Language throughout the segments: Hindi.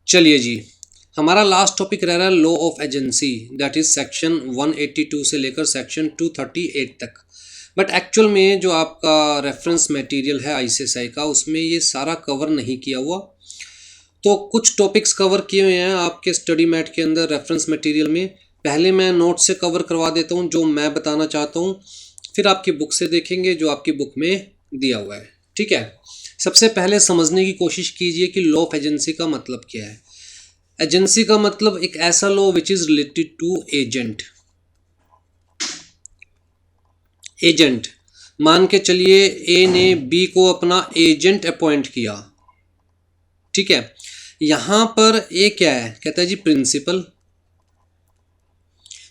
चलिए जी, हमारा लास्ट टॉपिक रह रहा है law of agency, that is section 182 से लेकर सेक्शन 238 तक। बट एक्चुअल में जो आपका रेफरेंस मटेरियल है आईसीएसआई का, उसमें ये सारा कवर नहीं किया हुआ। तो कुछ टॉपिक्स कवर किए हुए हैं आपके स्टडी मैट के अंदर रेफरेंस मटेरियल में। पहले मैं नोट से कवर करवा देता हूँ जो मैं बताना चाहता हूँ, फिर आपकी बुक से देखेंगे जो आपकी बुक में दिया हुआ है। ठीक है, सबसे पहले समझने की कोशिश कीजिए कि लॉ ऑफ एजेंसी का मतलब क्या है। एजेंसी का मतलब एक ऐसा law which is related to agent. Agent मान के चलिए ए ने बी को अपना एजेंट अपॉइंट किया। ठीक है, यहां पर ए क्या है, कहता है जी प्रिंसिपल,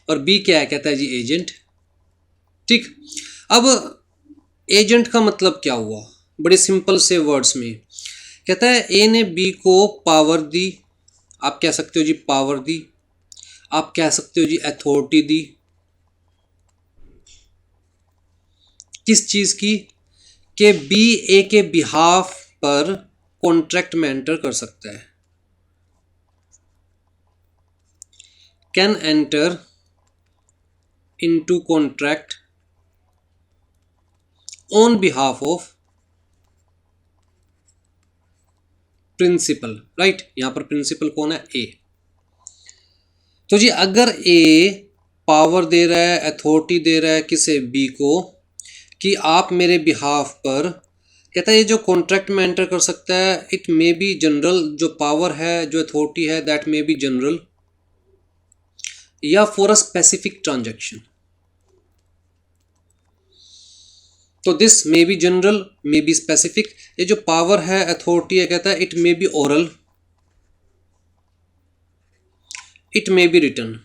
और बी क्या है, कहता है जी एजेंट। ठीक, अब एजेंट का मतलब क्या हुआ, बड़े सिंपल से वर्ड्स में कहता है ए ने बी को पावर दी। आप कह सकते हो जी पावर दी, आप कह सकते हो जी अथॉरिटी दी। किस चीज की, कि बी ए के बिहाफ पर कॉन्ट्रैक्ट में एंटर कर सकता है, can enter into contract on behalf of principal. Right, यहां पर प्रिंसिपल कौन है, ए। तो जी अगर ए पावर दे रहा है, अथॉरिटी दे रहा है किसे, बी को, कि आप मेरे बिहाफ पर, कहता है ये जो कॉन्ट्रैक्ट में एंटर कर सकता है, इट मे बी जनरल, जो पावर है जो अथॉरिटी है दैट मे बी जनरल, या फॉर अ स्पेसिफिक ट्रांजैक्शन। तो this may be general, may be specific. ये जो पावर है अथॉरिटी है, कहता है it may be oral, it may be written.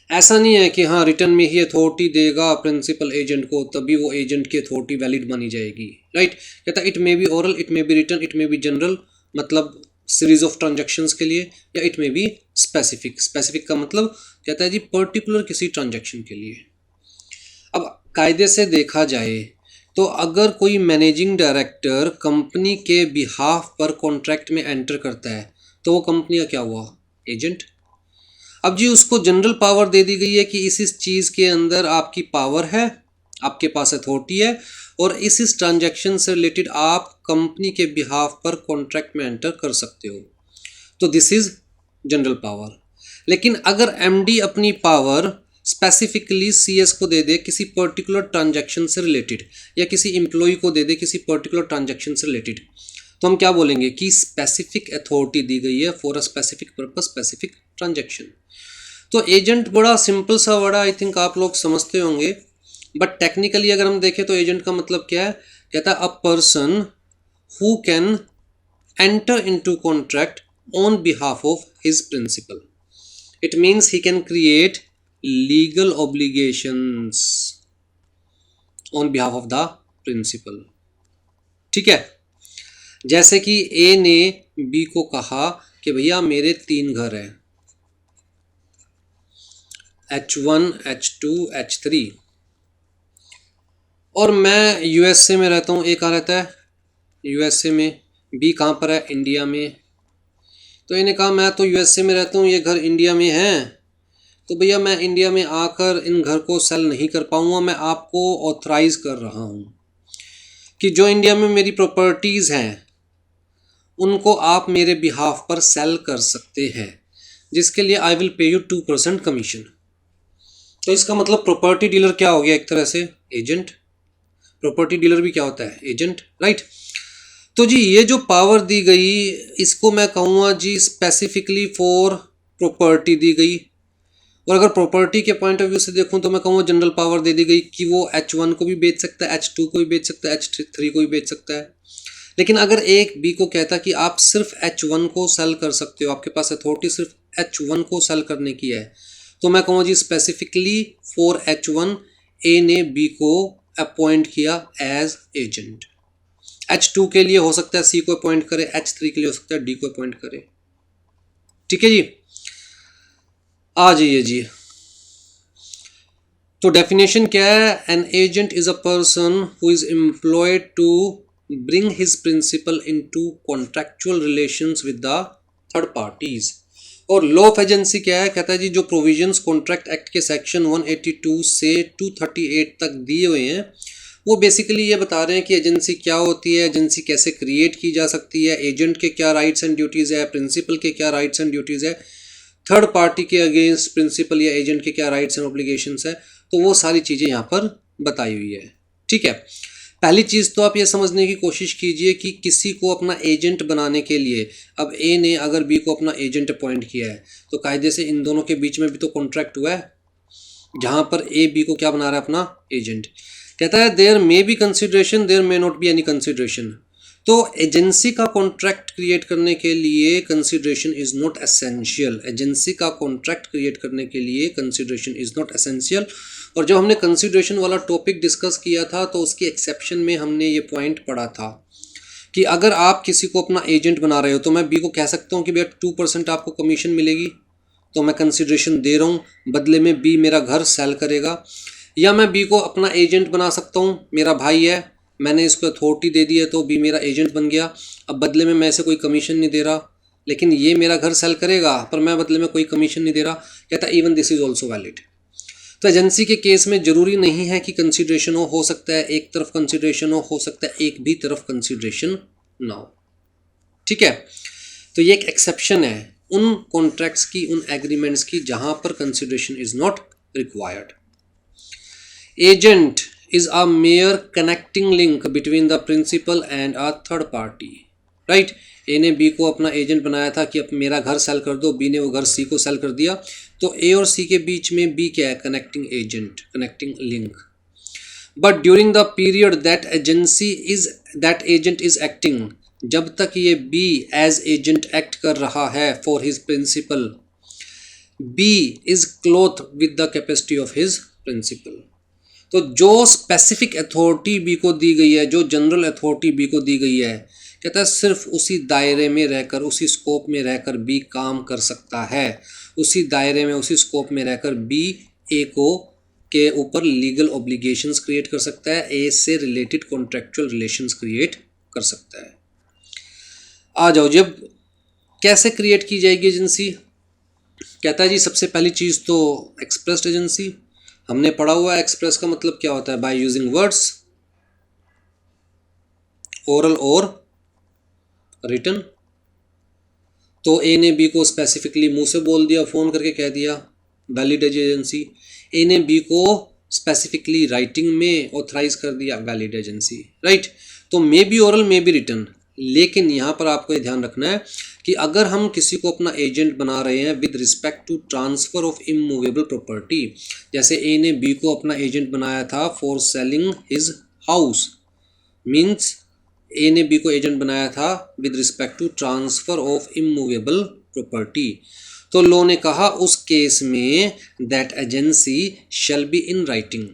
ऐसा नहीं है कि हाँ रिटर्न में ही अथॉरिटी देगा प्रिंसिपल एजेंट को तभी वो एजेंट की अथॉरिटी वैलिड मानी जाएगी। राइट, कहता है it may be oral, it may B return, it may be general, मतलब सीरीज ऑफ ट्रांजैक्शंस के लिए, या it may be specific. Specific का मतलब कहता है जी पर्टिकुलर किसी ट्रांजैक्शन के लिए। अब कायदे से देखा जाए तो अगर कोई मैनेजिंग डायरेक्टर कंपनी के बिहाफ पर कॉन्ट्रैक्ट में एंटर करता है तो वो कंपनी का क्या हुआ, एजेंट। अब जी उसको जनरल पावर दे दी गई है कि इस चीज़ के अंदर आपकी पावर है, आपके पास अथॉरिटी है, और इस ट्रांजैक्शन से रिलेटेड आप कंपनी के बिहाफ पर कॉन्ट्रैक्ट में एंटर कर सकते हो। तो दिस इज जनरल पावर। लेकिन अगर एमडी अपनी पावर स्पेसिफिकली सीएस को दे दे किसी पर्टिकुलर ट्रांजैक्शन से रिलेटेड, या किसी एम्प्लॉय को दे दे किसी पर्टिकुलर ट्रांजैक्शन से रिलेटेड, तो हम क्या बोलेंगे कि स्पेसिफिक अथॉरिटी दी गई है for a specific purpose, specific transaction. तो एजेंट बड़ा सिंपल सा वर्ड है, आई थिंक आप लोग समझते होंगे। बट टेक्निकली अगर हम देखें तो एजेंट का मतलब क्या है, कहता है a person who can enter into contract on behalf of his principal. It means he can create legal obligations on behalf of the principal. ठीक है, जैसे कि ए ने बी को कहा कि भैया मेरे 3 घर हैं, H1, H2, H3, और मैं यूएसए में रहता हूँ। ए कहाँ रहता है, यूएसए में। बी कहाँ पर है, इंडिया में। तो इन्हें कहा मैं तो यूएसए में रहता हूँ, ये घर इंडिया में है, तो भैया मैं इंडिया में आकर इन घर को सेल नहीं कर पाऊँगा, मैं आपको ऑथराइज़ कर रहा हूँ कि जो इंडिया में मेरी प्रॉपर्टीज़ हैं उनको आप मेरे बिहाफ पर सेल कर सकते हैं, जिसके लिए I will pay you 2% commission. तो इसका मतलब प्रॉपर्टी डीलर क्या हो गया, एक तरह से एजेंट। प्रॉपर्टी डीलर भी क्या होता है, एजेंट। राइट, तो जी ये जो पावर दी गई इसको मैं कहूँगा जी स्पेसिफिकली फॉर प्रॉपर्टी दी गई। और अगर प्रॉपर्टी के पॉइंट ऑफ व्यू से देखूँ तो मैं कहूँगा जनरल पावर दे दी गई कि वो H1 को भी बेच सकता है, H2 को भी बेच सकता है, H3 को भी बेच सकता है। लेकिन अगर एक बी को कहता कि आप सिर्फ H1 को सेल कर सकते हो, आपके पास अथॉरिटी सिर्फ H1 को सेल करने की है, तो मैं कहूँगा जी स्पेसिफिकली फॉर H1 ए ने बी को अपॉइंट किया एज एजेंट। H2 के लिए हो सकता है सी को अपॉइंट करे, H3 के लिए हो सकता है डी को अपॉइंट करे। ठीक है जी, आ जाइए जी। तो डेफिनेशन क्या है, an agent is a person who is employed to bring his principal into contractual relations with the third parties। और लॉ ऑफ एजेंसी क्या है, कहता है जी जो प्रोविजंस कॉन्ट्रैक्ट एक्ट के सेक्शन 182 से 238 तक दिए हुए हैं वो बेसिकली ये बता रहे हैं कि एजेंसी क्या होती है, एजेंसी कैसे क्रिएट की जा सकती है, एजेंट के क्या राइट्स एंड ड्यूटीज़ है, प्रिंसिपल के क्या राइट्स एंड ड्यूटीज़ है, थर्ड पार्टी के अगेंस्ट प्रिंसिपल या एजेंट के क्या राइट्स एंड ऑब्लिगेशंस है। तो वो सारी चीज़ें यहाँ पर बताई हुई है। ठीक है, पहली चीज़ तो आप ये समझने की कोशिश कीजिए कि किसी को अपना एजेंट बनाने के लिए, अब ए ने अगर बी को अपना एजेंट अपॉइंट किया है तो कायदे से इन दोनों के बीच में भी तो कॉन्ट्रैक्ट हुआ है जहाँ पर ए बी को क्या बना रहा है अपना एजेंट। कहता है there may be consideration, there may not be any consideration. तो एजेंसी का कॉन्ट्रैक्ट क्रिएट करने के लिए consideration is not essential, agency का कॉन्ट्रैक्ट क्रिएट करने के लिए कंसिडरेशन इज़ नॉट एसेंशियल। और जब हमने कंसिडरेशन वाला टॉपिक डिस्कस किया था तो उसकी एक्सेप्शन में हमने ये पॉइंट पढ़ा था कि अगर आप किसी को अपना एजेंट बना रहे हो तो मैं बी को कह सकता हूँ कि भैया 2% आपको कमीशन मिलेगी, तो मैं कंसिडरेशन दे रहा हूँ, बदले में बी मेरा घर सेल करेगा। या मैं बी को अपना एजेंट बना सकता हूँ, मेरा भाई है, मैंने इसको अथॉरिटी दे दी है तो बी मेरा एजेंट बन गया। अब बदले में मैं इसे कोई कमीशन नहीं दे रहा, लेकिन ये मेरा घर सेल करेगा पर मैं बदले में कोई कमीशन नहीं दे रहा। कहता है even this is also valid. तो एजेंसी के केस में ज़रूरी नहीं है कि कंसिडरेशन हो सकता है एक तरफ कंसिडरेशन हो सकता है एक भी तरफ कंसिडरेशन ना हो। ठीक है, तो ये एक एक्सेप्शन है उन कॉन्ट्रैक्ट्स की, उन एग्रीमेंट्स की जहां पर consideration is not required. Agent is a mere connecting link between the principal and a third party, right. A ने बी को अपना एजेंट बनाया था कि अब मेरा घर सेल कर दो, बी ने वो घर सी को सेल कर दिया, तो ए और सी के बीच में बी क्या है, connecting agent, connecting link. But during the period that agent is acting, जब तक ये बी एज एजेंट एक्ट कर रहा है for his principal, be is clothe with the capacity of his principal. तो जो स्पेसिफिक अथॉरिटी बी को दी गई है, जो जनरल अथॉरिटी बी को दी गई है, कहता है सिर्फ उसी दायरे में रहकर, उसी स्कोप में रहकर बी काम कर सकता है, उसी दायरे में, उसी स्कोप में रहकर बी ए को के ऊपर लीगल ऑब्लिगेशंस क्रिएट कर सकता है, ए से रिलेटेड कॉन्ट्रेक्चुअल रिलेशंस क्रिएट कर सकता है। आ जाओ, जब कैसे क्रिएट की जाएगी एजेंसी। कहता है जी सबसे पहली चीज़ तो एक्सप्रेस्ड एजेंसी। हमने पढ़ा हुआ है एक्सप्रेस का मतलब क्या होता है, बाय यूजिंग वर्ड्स, ओरल और रिटन। तो ए ने बी को स्पेसिफिकली मुंह से बोल दिया, फ़ोन करके कह दिया, वैलिड एजेंसी। ए ने बी को स्पेसिफिकली राइटिंग में ऑथराइज कर दिया, वैलिड एजेंसी, राइट। तो may be oral may be written, लेकिन यहाँ पर आपको ये ध्यान रखना है कि अगर हम किसी को अपना एजेंट बना रहे हैं with respect to transfer of immovable property, जैसे ए ने बी को अपना एजेंट बनाया था for selling his house, means A ने बी को एजेंट बनाया था with respect to transfer of immovable property. तो लॉ ने कहा उस केस में that agency shall be in writing,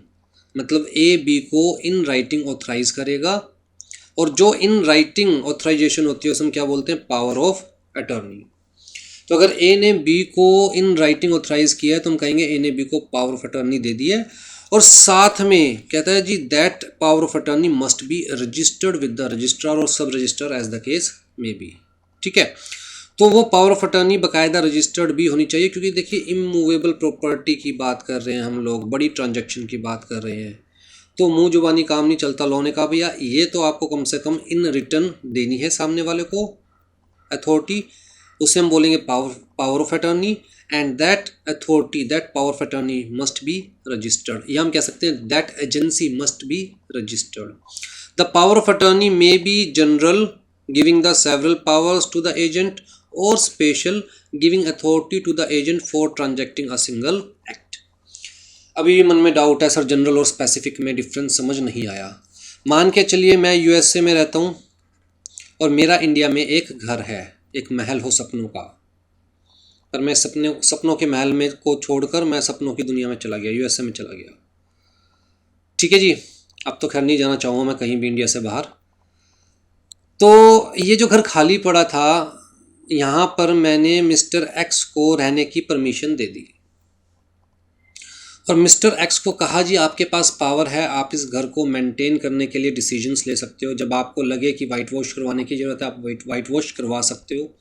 मतलब ए बी को इन राइटिंग ऑथराइज करेगा, और जो इन राइटिंग ऑथराइजेशन होती है उसे हम क्या बोलते हैं, पावर ऑफ अटॉर्नी। तो अगर ए ने बी को इन राइटिंग ऑथराइज किया है तो हम कहेंगे ए ने बी को पावर ऑफ अटॉर्नी दे दी है, और साथ में कहता है जी that power of attorney must be registered with the registrar और sub registrar as the case may be. ठीक है, तो वो पावर ऑफ अटॉर्नी बाकायदा रजिस्टर्ड भी होनी चाहिए, क्योंकि देखिए इमूवेबल प्रॉपर्टी की बात कर रहे हैं हम लोग, बड़ी ट्रांजैक्शन की बात कर रहे हैं, तो मुंह जुबानी काम नहीं चलता। लॉ ने कहा भैया ये तो आपको कम से कम इन रिटर्न देनी है सामने वाले को अथॉरिटी, उसे हम बोलेंगे power of attorney, and that authority, that power of attorney must be registered, या हम कह सकते हैं that agency must be registered. The power of attorney may be general giving the several powers to the agent, और special giving authority to the agent for transacting a single act. अभी मन में डाउट है सर जनरल और स्पेसिफिक में डिफरेंस समझ नहीं आया। मान के चलिए मैं यूएसए में रहता हूँ और मेरा इंडिया में एक घर है, एक महल हो सपनों का, पर मैं सपनों के महल में को छोड़कर मैं सपनों की दुनिया में चला गया, यूएसए में चला गया। ठीक है जी, अब तो खैर नहीं जाना चाहूँगा मैं कहीं भी इंडिया से बाहर। तो ये जो घर खाली पड़ा था, यहाँ पर मैंने मिस्टर एक्स को रहने की परमिशन दे दी, और मिस्टर एक्स को कहा जी आपके पास पावर है, आप इस घर को मेंटेन करने के लिए डिसीजंस ले सकते हो। जब आपको लगे कि वाइट वॉश करवाने की ज़रूरत है आप वाइट वॉश करवा सकते हो।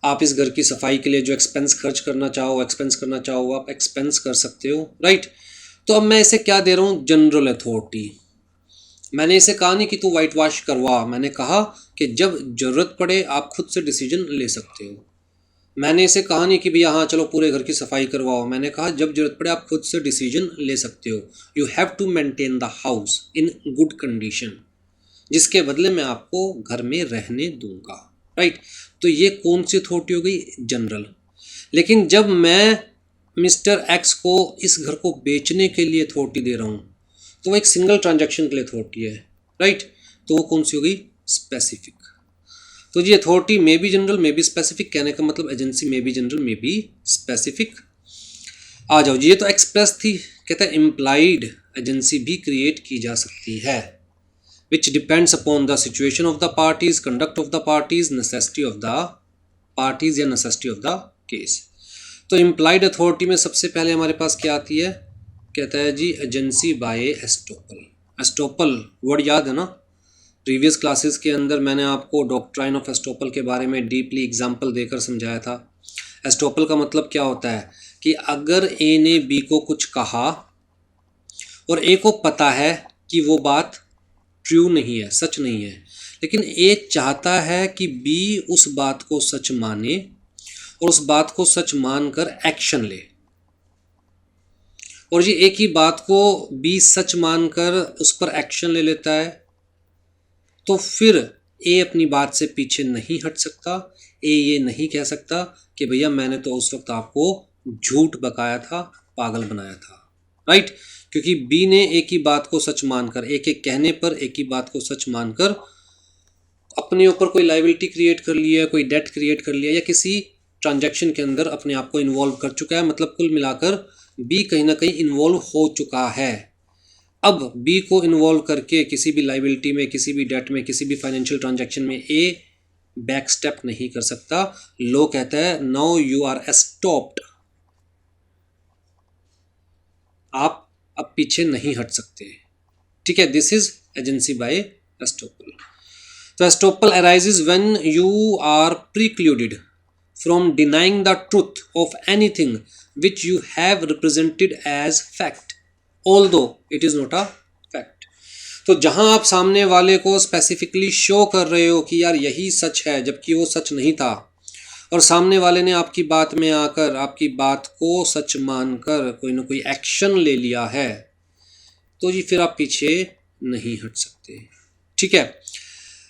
आप इस घर की सफाई के लिए जो एक्सपेंस खर्च करना चाहो, एक्सपेंस करना चाहो, आप एक्सपेंस कर सकते हो, राइट। तो अब मैं इसे क्या दे रहा हूँ, जनरल अथॉरिटी। मैंने इसे कहा नहीं कि तू वाइट वॉश करवा, मैंने कहा कि जब ज़रूरत पड़े आप खुद से डिसीजन ले सकते हो। मैंने इसे कहा नहीं कि भैया हाँ चलो पूरे घर की सफाई करवाओ, मैंने कहा जब जरूरत पड़े आप खुद से डिसीजन ले सकते हो। You have to maintain the house in good condition, जिसके बदले मैं आपको घर में रहने दूंगा, राइट। तो ये कौन सी अथॉरिटी हो गई, जनरल। लेकिन जब मैं मिस्टर एक्स को इस घर को बेचने के लिए अथॉरिटी दे रहा हूँ तो वो एक सिंगल ट्रांजैक्शन के लिए अथॉरिटी है, राइट। तो वो कौन सी हो गई, स्पेसिफिक। तो ये अथॉरिटी में भी जनरल में भी स्पेसिफिक, कहने का मतलब एजेंसी में भी जनरल में भी स्पेसिफिक। आ जाओ जी, ये तो एक्सप्रेस थी। कहता है इम्प्लाइड एजेंसी भी क्रिएट की जा सकती है, which depends upon the situation of the parties, conduct of the parties, necessity of the parties या नेसेसिटी ऑफ द केस। तो इम्प्लाइड अथॉरिटी में सबसे पहले हमारे पास क्या आती है, कहता है जी agency by estoppel. Estoppel word याद है ना, प्रीवियस क्लासेस के अंदर मैंने आपको डॉक्ट्राइन ऑफ एस्टोपल के बारे में डीपली एग्जाम्पल देकर समझाया था। एस्टोपल का मतलब क्या होता है कि अगर ए ने बी को कुछ कहा और ए को पता है कि वो बात ट्रू नहीं है, सच नहीं है, लेकिन ए चाहता है कि बी उस बात को सच माने और उस बात को सच मानकर एक्शन ले, और ये ए की बात को बी सच मानकर उस पर एक्शन ले लेता है, तो फिर ए अपनी बात से पीछे नहीं हट सकता। ए ये नहीं कह सकता कि भैया मैंने तो उस वक्त आपको झूठ बकाया था, पागल बनाया था, राइट। क्योंकि बी ने ए की बात को सच मानकर, ए के कहने पर ए की बात को सच मानकर अपने ऊपर कोई लाइबिलिटी क्रिएट कर लिया, कोई डेट क्रिएट कर लिया, या किसी ट्रांजैक्शन के अंदर अपने आप को इन्वॉल्व कर चुका है। मतलब कुल मिलाकर बी कहीं ना कहीं इन्वॉल्व हो चुका है। अब बी को इन्वॉल्व करके किसी भी लाइबिलिटी में, किसी भी डेट में, किसी भी फाइनेंशियल ट्रांजैक्शन में ए बैक स्टेप नहीं कर सकता। लॉ कहता है नाउ यू आर स्टॉप्ड, आप अब पीछे नहीं हट सकते, ठीक है। This is agency by estoppel. तो estoppel arises when you are precluded from denying the truth of anything which you have represented as fact although it is not a fact. तो जहां आप सामने वाले को स्पेसिफिकली शो कर रहे हो कि यार यही सच है जबकि वो सच नहीं था, और सामने वाले ने आपकी बात में आकर आपकी बात को सच मानकर कोई ना कोई एक्शन ले लिया है, तो जी फिर आप पीछे नहीं हट सकते, ठीक है।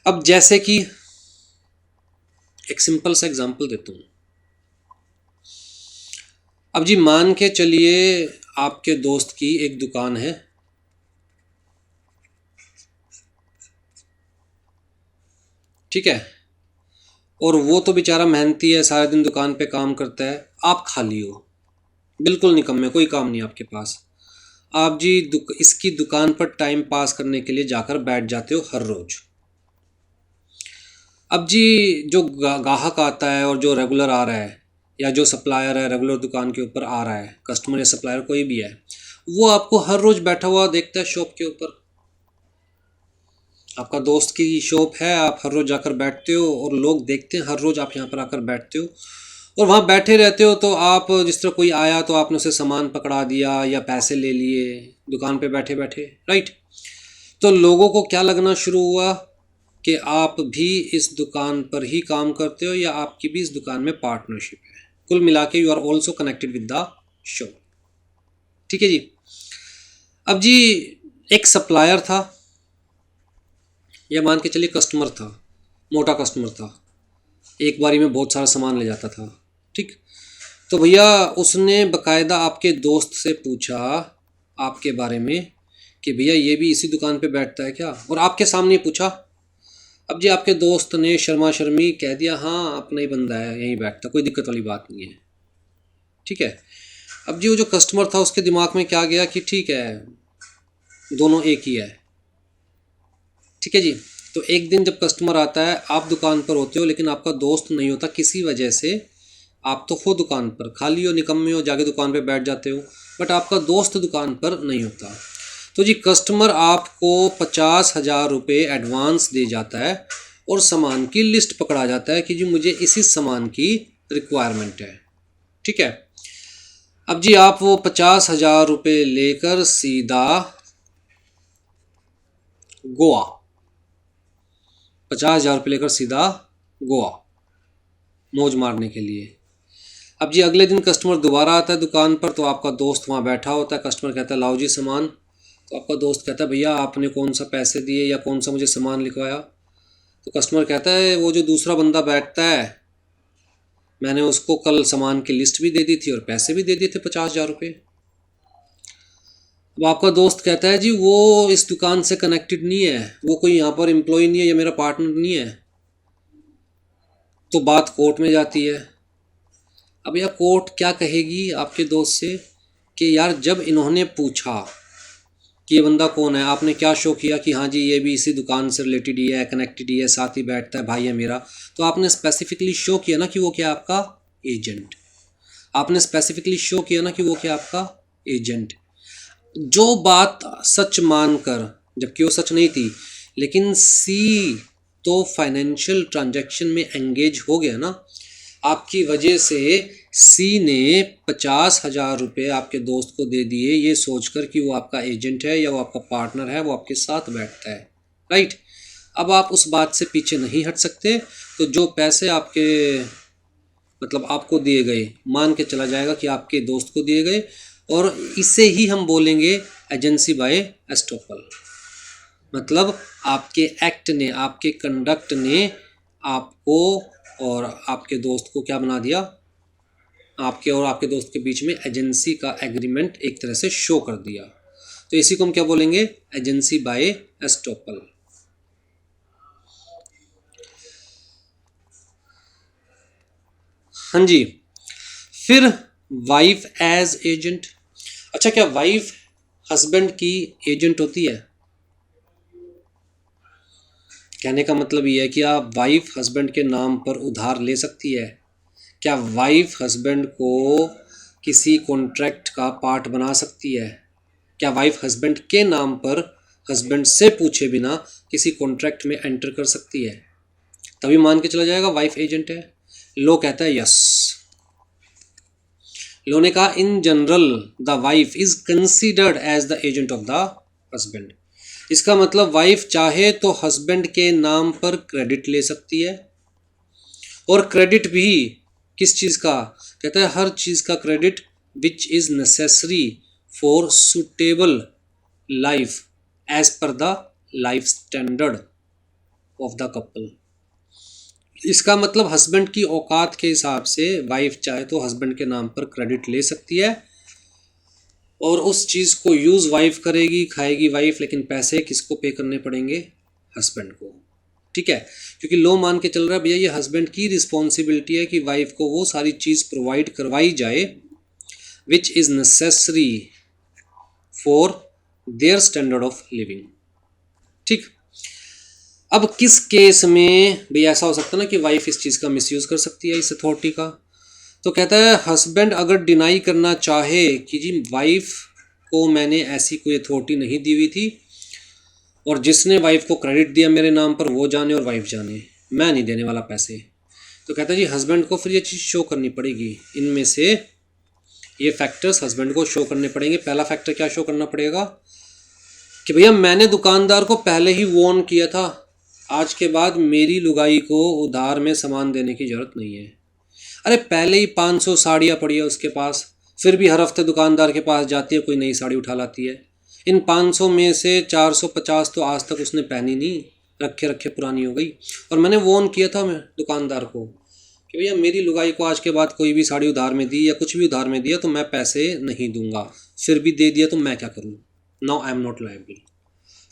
अब जैसे कि एक सिंपल सा एग्जांपल देता हूँ। अब जी मान के चलिए आपके दोस्त की एक दुकान है, ठीक है, और वो तो बेचारा मेहनती है, सारे दिन दुकान पे काम करता है, आप खाली हो, बिल्कुल निकम्मे, कोई काम नहीं आपके पास। आप जी इसकी दुकान पर टाइम पास करने के लिए जाकर बैठ जाते हो हर रोज़। अब जी जो गाहक आता है और जो रेगुलर आ रहा है, या जो सप्लायर है रेगुलर दुकान के ऊपर आ रहा है, कस्टमर या सप्लायर कोई भी है, वो आपको हर रोज़ बैठा हुआ देखता है शॉप के ऊपर। आपका दोस्त की शॉप है, आप हर रोज़ जाकर बैठते हो और लोग देखते हैं हर रोज़ आप यहाँ पर आकर बैठते हो और वहाँ बैठे रहते हो। तो आप जिस तरह कोई आया तो आपने उसे सामान पकड़ा दिया या पैसे ले लिए दुकान पे बैठे बैठे, राइट। तो लोगों को क्या लगना शुरू हुआ कि आप भी इस दुकान पर ही काम करते हो या आपकी भी इस दुकान में पार्टनरशिप है। कुल मिला के you are also connected with the shop, ठीक है जी। अब जी एक सप्लायर था, या मान के चलिए कस्टमर था, मोटा कस्टमर था, एक बारी में बहुत सारा सामान ले जाता था, ठीक। तो भैया उसने बकायदा आपके दोस्त से पूछा आपके बारे में कि भैया ये भी इसी दुकान पे बैठता है क्या, और आपके सामने पूछा। अब जी आपके दोस्त ने शर्मा शर्मी कह दिया हाँ अपना ही बंदा है, यहीं बैठता, कोई दिक्कत वाली बात नहीं है, ठीक है। अब जी वो जो कस्टमर था उसके दिमाग में क्या गया कि ठीक है दोनों एक ही है, ठीक है जी। तो एक दिन जब कस्टमर आता है, आप दुकान पर होते हो लेकिन आपका दोस्त नहीं होता, किसी वजह से आप तो हो दुकान पर, खाली हो, निकम्मे हो, जाके दुकान पे बैठ जाते हो, बट आपका दोस्त दुकान पर नहीं होता। तो जी कस्टमर आपको 50,000 रुपये एडवांस दे जाता है और सामान की लिस्ट पकड़ा जाता है कि जी मुझे इसी सामान की रिक्वायरमेंट है। ठीक है, अब जी आप वो 50,000 रुपये लेकर सीधा गोवा, 50,000 रुपये लेकर सीधा गोवा मौज मारने के लिए। अब जी अगले दिन कस्टमर दोबारा आता है दुकान पर, तो आपका दोस्त वहाँ बैठा होता है। कस्टमर कहता है लाओ जी सामान, तो आपका दोस्त कहता है भैया आपने कौन सा पैसे दिए या कौन सा मुझे सामान लिखवाया। तो कस्टमर कहता है वो जो दूसरा बंदा बैठता है, मैंने उसको कल सामान की लिस्ट भी दे दी थी और पैसे भी दे दिए थे 50,000 रुपये। अब आपका दोस्त कहता है जी वो इस दुकान से कनेक्टेड नहीं है, वो कोई यहाँ पर एम्प्लॉय नहीं है या मेरा पार्टनर नहीं है। तो बात कोर्ट में जाती है। अब यह कोर्ट क्या कहेगी आपके दोस्त से कि यार जब इन्होंने पूछा कि ये बंदा कौन है, आपने क्या शो किया कि हाँ जी ये भी इसी दुकान से रिलेटेड ही है, कनेक्टेड ही है, साथ ही बैठता है, भाई है मेरा, तो आपने स्पेसिफिकली शो किया ना कि वो क्या आपका एजेंट। आपने स्पेसिफिकली शो किया ना कि वो क्या आपका एजेंट। जो बात सच मानकर, जबकि वो सच नहीं थी, लेकिन सी तो फाइनेंशियल ट्रांजैक्शन में एंगेज हो गया ना, आपकी वजह से सी ने 50,000 रुपये आपके दोस्त को दे दिए, ये सोचकर कि वो आपका एजेंट है या वो आपका पार्टनर है, वो आपके साथ बैठता है। राइट, अब आप उस बात से पीछे नहीं हट सकते। तो जो पैसे आपके मतलब आपको दिए गए, मान के चला जाएगा कि आपके दोस्त को दिए गए, और इसे ही हम बोलेंगे एजेंसी बाय एस्टोपल। मतलब आपके एक्ट ने, आपके कंडक्ट ने आपको और आपके दोस्त को क्या बना दिया, आपके और आपके दोस्त के बीच में एजेंसी का एग्रीमेंट एक तरह से शो कर दिया। तो इसी को हम क्या बोलेंगे, एजेंसी बाय एस्टोपल। हाँ जी, फिर वाइफ एज एजेंट। अच्छा, क्या वाइफ हस्बैंड की एजेंट होती है? कहने का मतलब ये है कि आप वाइफ हस्बैंड के नाम पर उधार ले सकती है? क्या वाइफ हस्बैंड को किसी कॉन्ट्रैक्ट का पार्ट बना सकती है? क्या वाइफ हस्बैंड के नाम पर हस्बैंड से पूछे बिना किसी कॉन्ट्रैक्ट में एंटर कर सकती है? तभी मान के चला जाएगा वाइफ एजेंट है। लो कहता है यस। लो ने कहा in general the wife is considered as the agent of the husband. इसका मतलब वाइफ चाहे तो हस्बैंड के नाम पर क्रेडिट ले सकती है, और क्रेडिट भी किस चीज़ का? कहता है हर चीज़ का credit which is necessary for suitable life as per the life standard of the couple. इसका मतलब हस्बैंड की औकात के हिसाब से वाइफ चाहे तो हस्बैंड के नाम पर क्रेडिट ले सकती है, और उस चीज़ को यूज़ वाइफ करेगी, खाएगी वाइफ, लेकिन पैसे किसको पे करने पड़ेंगे? हस्बैंड को। ठीक है, क्योंकि लो मान के चल रहा है भैया ये हस्बैंड की रिस्पॉन्सिबिलिटी है कि वाइफ को वो सारी चीज़ प्रोवाइड करवाई जाए विच is necessary for their standard of living. ठीक, अब किस केस में भैया ऐसा हो सकता है ना कि वाइफ इस चीज़ का मिसयूज़ कर सकती है, इस अथॉरिटी का? तो कहता है हस्बैंड अगर डिनाई करना चाहे कि जी वाइफ को मैंने ऐसी कोई अथॉरिटी नहीं दी हुई थी, और जिसने वाइफ को क्रेडिट दिया मेरे नाम पर वो जाने और वाइफ जाने, मैं नहीं देने वाला पैसे, तो कहता है जी हस्बैंड को फिर ये चीज़ शो करनी पड़ेगी। इनमें से ये फैक्टर्स हस्बैंड को शो करने पड़ेंगे। पहला फैक्टर क्या शो करना पड़ेगा कि भैया मैंने दुकानदार को पहले ही वार्न किया था, आज के बाद मेरी लुगाई को उधार में सामान देने की ज़रूरत नहीं है। अरे पहले ही 500 साड़ियाँ पड़ी है उसके पास, फिर भी हर हफ्ते दुकानदार के पास जाती है, कोई नई साड़ी उठा लाती है। इन 500 में से 450 तो आज तक उसने पहनी नहीं, रखे रखे पुरानी हो गई। और मैंने वार्न किया था मैं दुकानदार को कि भैया मेरी लुगाई को आज के बाद कोई भी साड़ी उधार में दी या कुछ भी उधार में दिया तो मैं पैसे नहीं दूंगा, फिर भी दे दिया तो मैं क्या करूँ? Now I am not liable.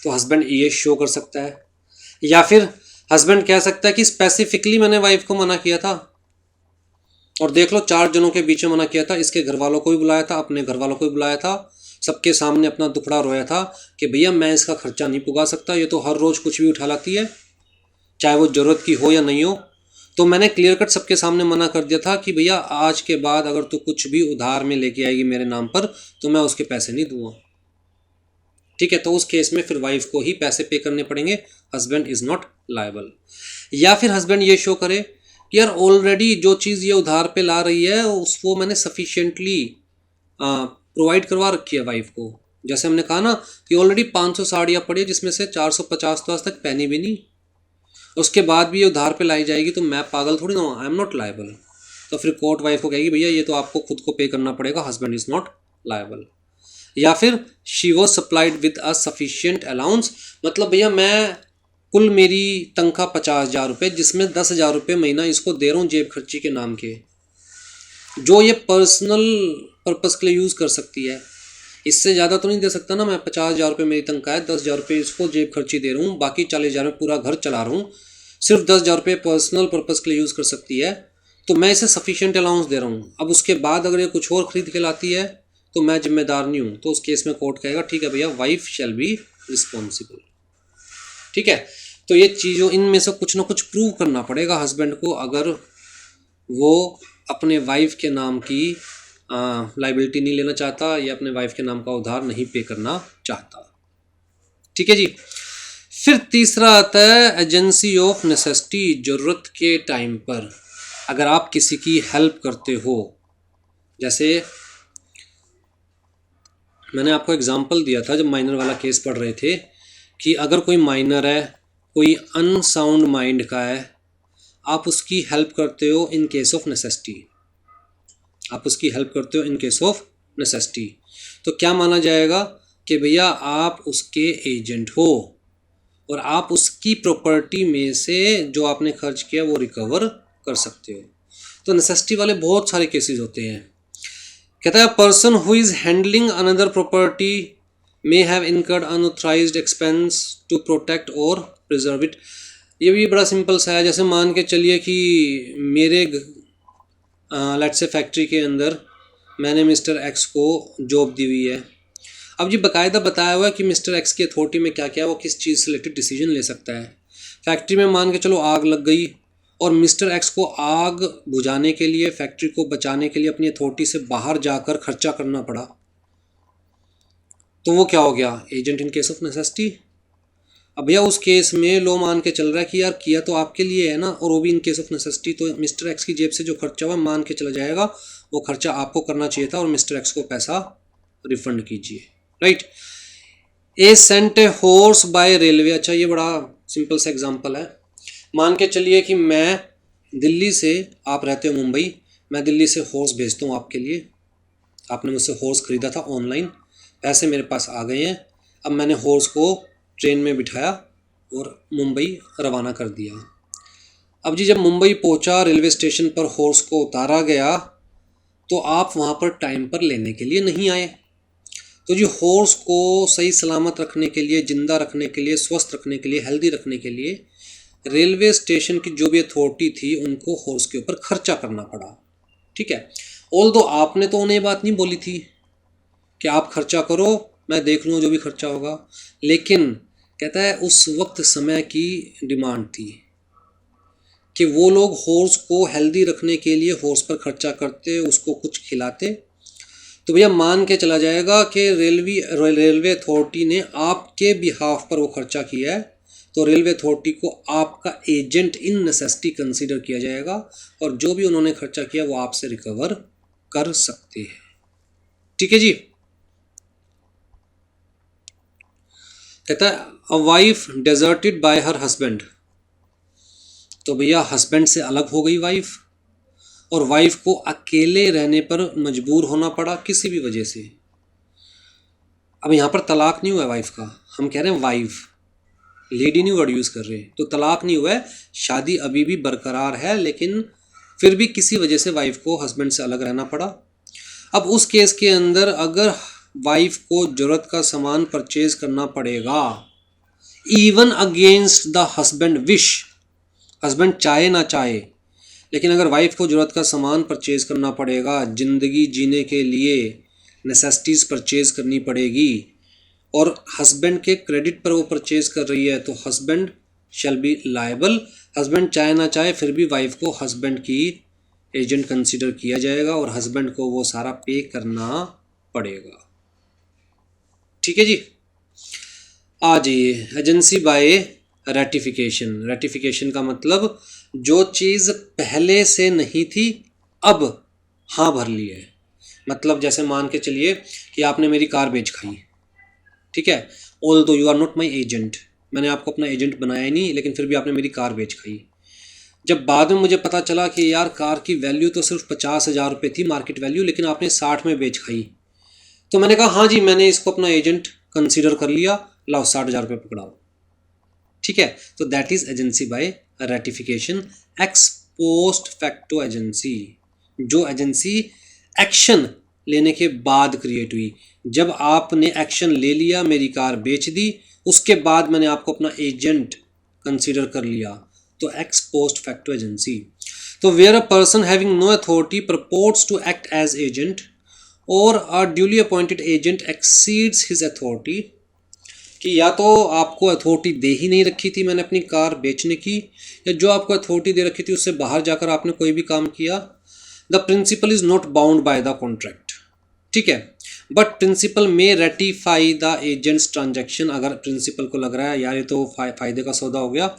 तो हस्बैंड ये शो कर सकता है, या फिर हस्बैंड कह सकता है कि स्पेसिफिकली मैंने वाइफ को मना किया था, और देख लो 4 जनों के बीच में मना किया था, इसके घर वालों को भी बुलाया था, अपने घर वालों को भी बुलाया था, सबके सामने अपना दुखड़ा रोया था कि भैया मैं इसका खर्चा नहीं पुगा सकता, ये तो हर रोज़ कुछ भी उठा लाती है, चाहे वो ज़रूरत की हो या नहीं हो। तो मैंने क्लियर कट सबके सामने मना कर दिया था कि भैया आज के बाद अगर तू कुछ भी उधार में लेके आएगी मेरे नाम पर तो मैं उसके पैसे नहीं दूंगा। ठीक है, तो उस केस में फिर वाइफ को ही पैसे पे करने पड़ेंगे, हस्बैंड इज नॉट लायबल। या फिर हस्बैंड ये शो करे कि यार ऑलरेडी जो चीज़ ये उधार पे ला रही है उसको मैंने सफिशिएंटली प्रोवाइड करवा रखी है वाइफ को। जैसे हमने कहा ना कि ऑलरेडी 500 साड़ियाँ पड़ी है जिसमें से 450 तो आज तक पहनी भी नहीं, उसके बाद भी ये उधार पे लाई जाएगी तो मैं पागल थोड़ी ना हूँ, आई एम नॉट लायबल। तो फिर कोर्ट वाइफ को कहेगी भैया ये तो आपको खुद को पे करना पड़ेगा, हस्बैंड इज नॉट लायबल। या फिर she was supplied with a sufficient allowance, मतलब भैया मैं कुल मेरी तनख्वाह 50,000 रुपये जिसमें 10,000 रुपये महीना इसको दे रहा हूँ जेब खर्ची के नाम के, जो ये पर्सनल पर्पस के लिए यूज़ कर सकती है। इससे ज़्यादा तो नहीं दे सकता ना मैं, 50,000 रुपये मेरी तनख्वाह है, 10,000 रुपये इसको जेब खर्ची दे रहा हूँ, बाकी 40,000 में पूरा घर चला रहा हूँ, सिर्फ 10,000 रुपये पर्सनल पर्पस के लिए यूज़ कर सकती है, तो मैं इसे सफिशिएंट अलाउंस दे रहा हूँ। अब उसके बाद अगर ये कुछ और ख़रीद के लाती है तो मैं जिम्मेदार नहीं हूँ, तो उस केस में कोर्ट कहेगा ठीक है भैया वाइफ शैल बी रिस्पॉन्सिबल। ठीक है, तो ये चीज़ों इनमें से कुछ ना कुछ प्रूव करना पड़ेगा हस्बैंड को अगर वो अपने वाइफ के नाम की लाइबिलिटी नहीं लेना चाहता या अपने वाइफ के नाम का उधार नहीं पे करना चाहता। ठीक है जी। फिर तीसरा आता है एजेंसी ऑफ नेसेसिटी, ज़रूरत के टाइम पर अगर आप किसी की हेल्प करते हो। जैसे मैंने आपको एग्जांपल दिया था जब माइनर वाला केस पढ़ रहे थे कि अगर कोई माइनर है, कोई अनसाउंड माइंड का है, आप उसकी हेल्प करते हो इन केस ऑफ नेसेसिटी, आप उसकी हेल्प करते हो इन केस ऑफ नेसेसिटी, तो क्या माना जाएगा कि भैया आप उसके एजेंट हो और आप उसकी प्रॉपर्टी में से जो आपने खर्च किया वो रिकवर कर सकते हो। तो नेसेसिटी वाले बहुत सारे केसेस होते हैं। कहता है person who is handling another property may have incurred unauthorised expense to protect और प्रिजर्व इट। ये भी बड़ा सिंपल सा है। जैसे मान के चलिए कि मेरे लेट्स से फैक्ट्री के अंदर मैंने मिस्टर एक्स को जॉब दी हुई है। अब जी बाकायदा बताया हुआ है कि मिस्टर एक्स की अथॉरिटी में क्या क्या है, वो किस चीज़ से रिलेटेड डिसीजन ले सकता है। फैक्ट्री में मान के चलो आग लग गई और मिस्टर एक्स को आग बुझाने के लिए, फैक्ट्री को बचाने के लिए अपनी अथॉरिटी से बाहर जाकर खर्चा करना पड़ा, तो वो क्या हो गया, agent in case of necessity. अब भैया उस केस में लो मान के चल रहा है कि यार किया तो आपके लिए है ना, और वो भी इन केस ऑफ नेसेसिटी, तो मिस्टर एक्स की जेब से जो खर्चा हुआ मान के चला जाएगा वो खर्चा आपको करना चाहिए था और मिस्टर एक्स को पैसा रिफंड कीजिए। Right. A sent a horse by railway. अच्छा ये बड़ा सिंपल सा एग्जांपल है। मान के चलिए कि मैं दिल्ली से, आप रहते हो मुंबई, मैं दिल्ली से हॉर्स भेजता हूँ आपके लिए। आपने मुझसे हॉर्स ख़रीदा था ऑनलाइन, पैसे मेरे पास आ गए हैं। अब मैंने हॉर्स को ट्रेन में बिठाया और मुंबई रवाना कर दिया। अब जी जब मुंबई पहुँचा, रेलवे स्टेशन पर हॉर्स को उतारा गया, तो आप वहाँ पर टाइम पर लेने के लिए नहीं आए। तो जी हॉर्स को सही सलामत रखने के लिए, ज़िंदा रखने के लिए, स्वस्थ रखने के लिए, हेल्दी रखने के लिए रेलवे स्टेशन की जो भी अथॉरिटी थी उनको हॉर्स के ऊपर खर्चा करना पड़ा। ठीक है, ऑल्दो आपने तो उन्हें बात नहीं बोली थी कि आप खर्चा करो, मैं देख लूँ जो भी खर्चा होगा, लेकिन कहता है उस वक्त समय की डिमांड थी कि वो लोग हॉर्स को हेल्दी रखने के लिए हॉर्स पर खर्चा करते, उसको कुछ खिलाते। तो भैया मान के चला जाएगा कि रेलवे अथॉरिटी ने आपके बिहाफ पर वो खर्चा किया है, तो रेलवे अथॉरिटी को आपका एजेंट इन नेसेसिटी कंसीडर किया जाएगा और जो भी उन्होंने खर्चा किया वो आपसे रिकवर कर सकते हैं। ठीक है जी। कहता है a wife deserted bye her husband. तो भैया हस्बैंड से अलग हो गई वाइफ और वाइफ को अकेले रहने पर मजबूर होना पड़ा किसी भी वजह से। अब यहाँ पर तलाक नहीं हुआ है वाइफ का, हम कह रहे हैं वाइफ, लेडी नहीं वर्ड यूज़ कर रहे हैं, तो तलाक नहीं हुआ है, शादी अभी भी बरकरार है, लेकिन फिर भी किसी वजह से वाइफ को हस्बैंड से अलग रहना पड़ा। अब उस केस के अंदर अगर वाइफ को ज़रूरत का सामान परचेज करना पड़ेगा even against the husband wish, husband चाहे ना चाहे, लेकिन अगर वाइफ को ज़रूरत का सामान परचेज करना पड़ेगा, ज़िंदगी जीने के लिए नेसेसिटीज़ परचेज करनी पड़ेगी और हस्बैंड के क्रेडिट पर वो परचेज कर रही है, तो husband shall be liable. Husband चाहे ना चाहे फिर भी वाइफ को हस्बैंड की एजेंट कंसीडर किया जाएगा और हस्बैंड को वो सारा पे करना पड़ेगा। ठीक है जी। आ जाइए एजेंसी बाय रेटिफिकेशन। रेटिफिकेशन का मतलब जो चीज़ पहले से नहीं थी अब हाँ भर ली है। मतलब जैसे मान के चलिए कि आपने मेरी कार बेच खाई, ठीक है, although you are not my agent, मैंने आपको अपना एजेंट बनाया ही नहीं, लेकिन फिर भी आपने मेरी कार बेच खाई। जब बाद में मुझे पता चला कि यार कार की वैल्यू तो सिर्फ 50,000 रुपये थी मार्केट वैल्यू, लेकिन आपने 60 में बेच खाई, तो मैंने कहा हाँ जी मैंने इसको अपना एजेंट कंसीडर कर लिया, लाओ 60,000 रुपये पकड़ाओ। ठीक है, तो that is agency by ratification. X post facto agency, जो एजेंसी एक्शन लेने के बाद क्रिएट हुई। जब आपने एक्शन ले लिया, मेरी कार बेच दी, उसके बाद मैंने आपको अपना एजेंट कंसीडर कर लिया, तो एक्स पोस्ट फैक्टो एजेंसी। तो where a person having no authority purports to act as agent और a duly appointed agent exceeds his authority, कि या तो आपको अथॉरिटी दे ही नहीं रखी थी मैंने अपनी कार बेचने की, या जो आपको अथॉरिटी दे रखी थी उससे बाहर जाकर आपने कोई भी काम किया, the principal is not bound by the contract. ठीक है, but principal may ratify the agent's transaction. अगर प्रिंसिपल को लग रहा है यार ये तो फायदे का सौदा हो गया,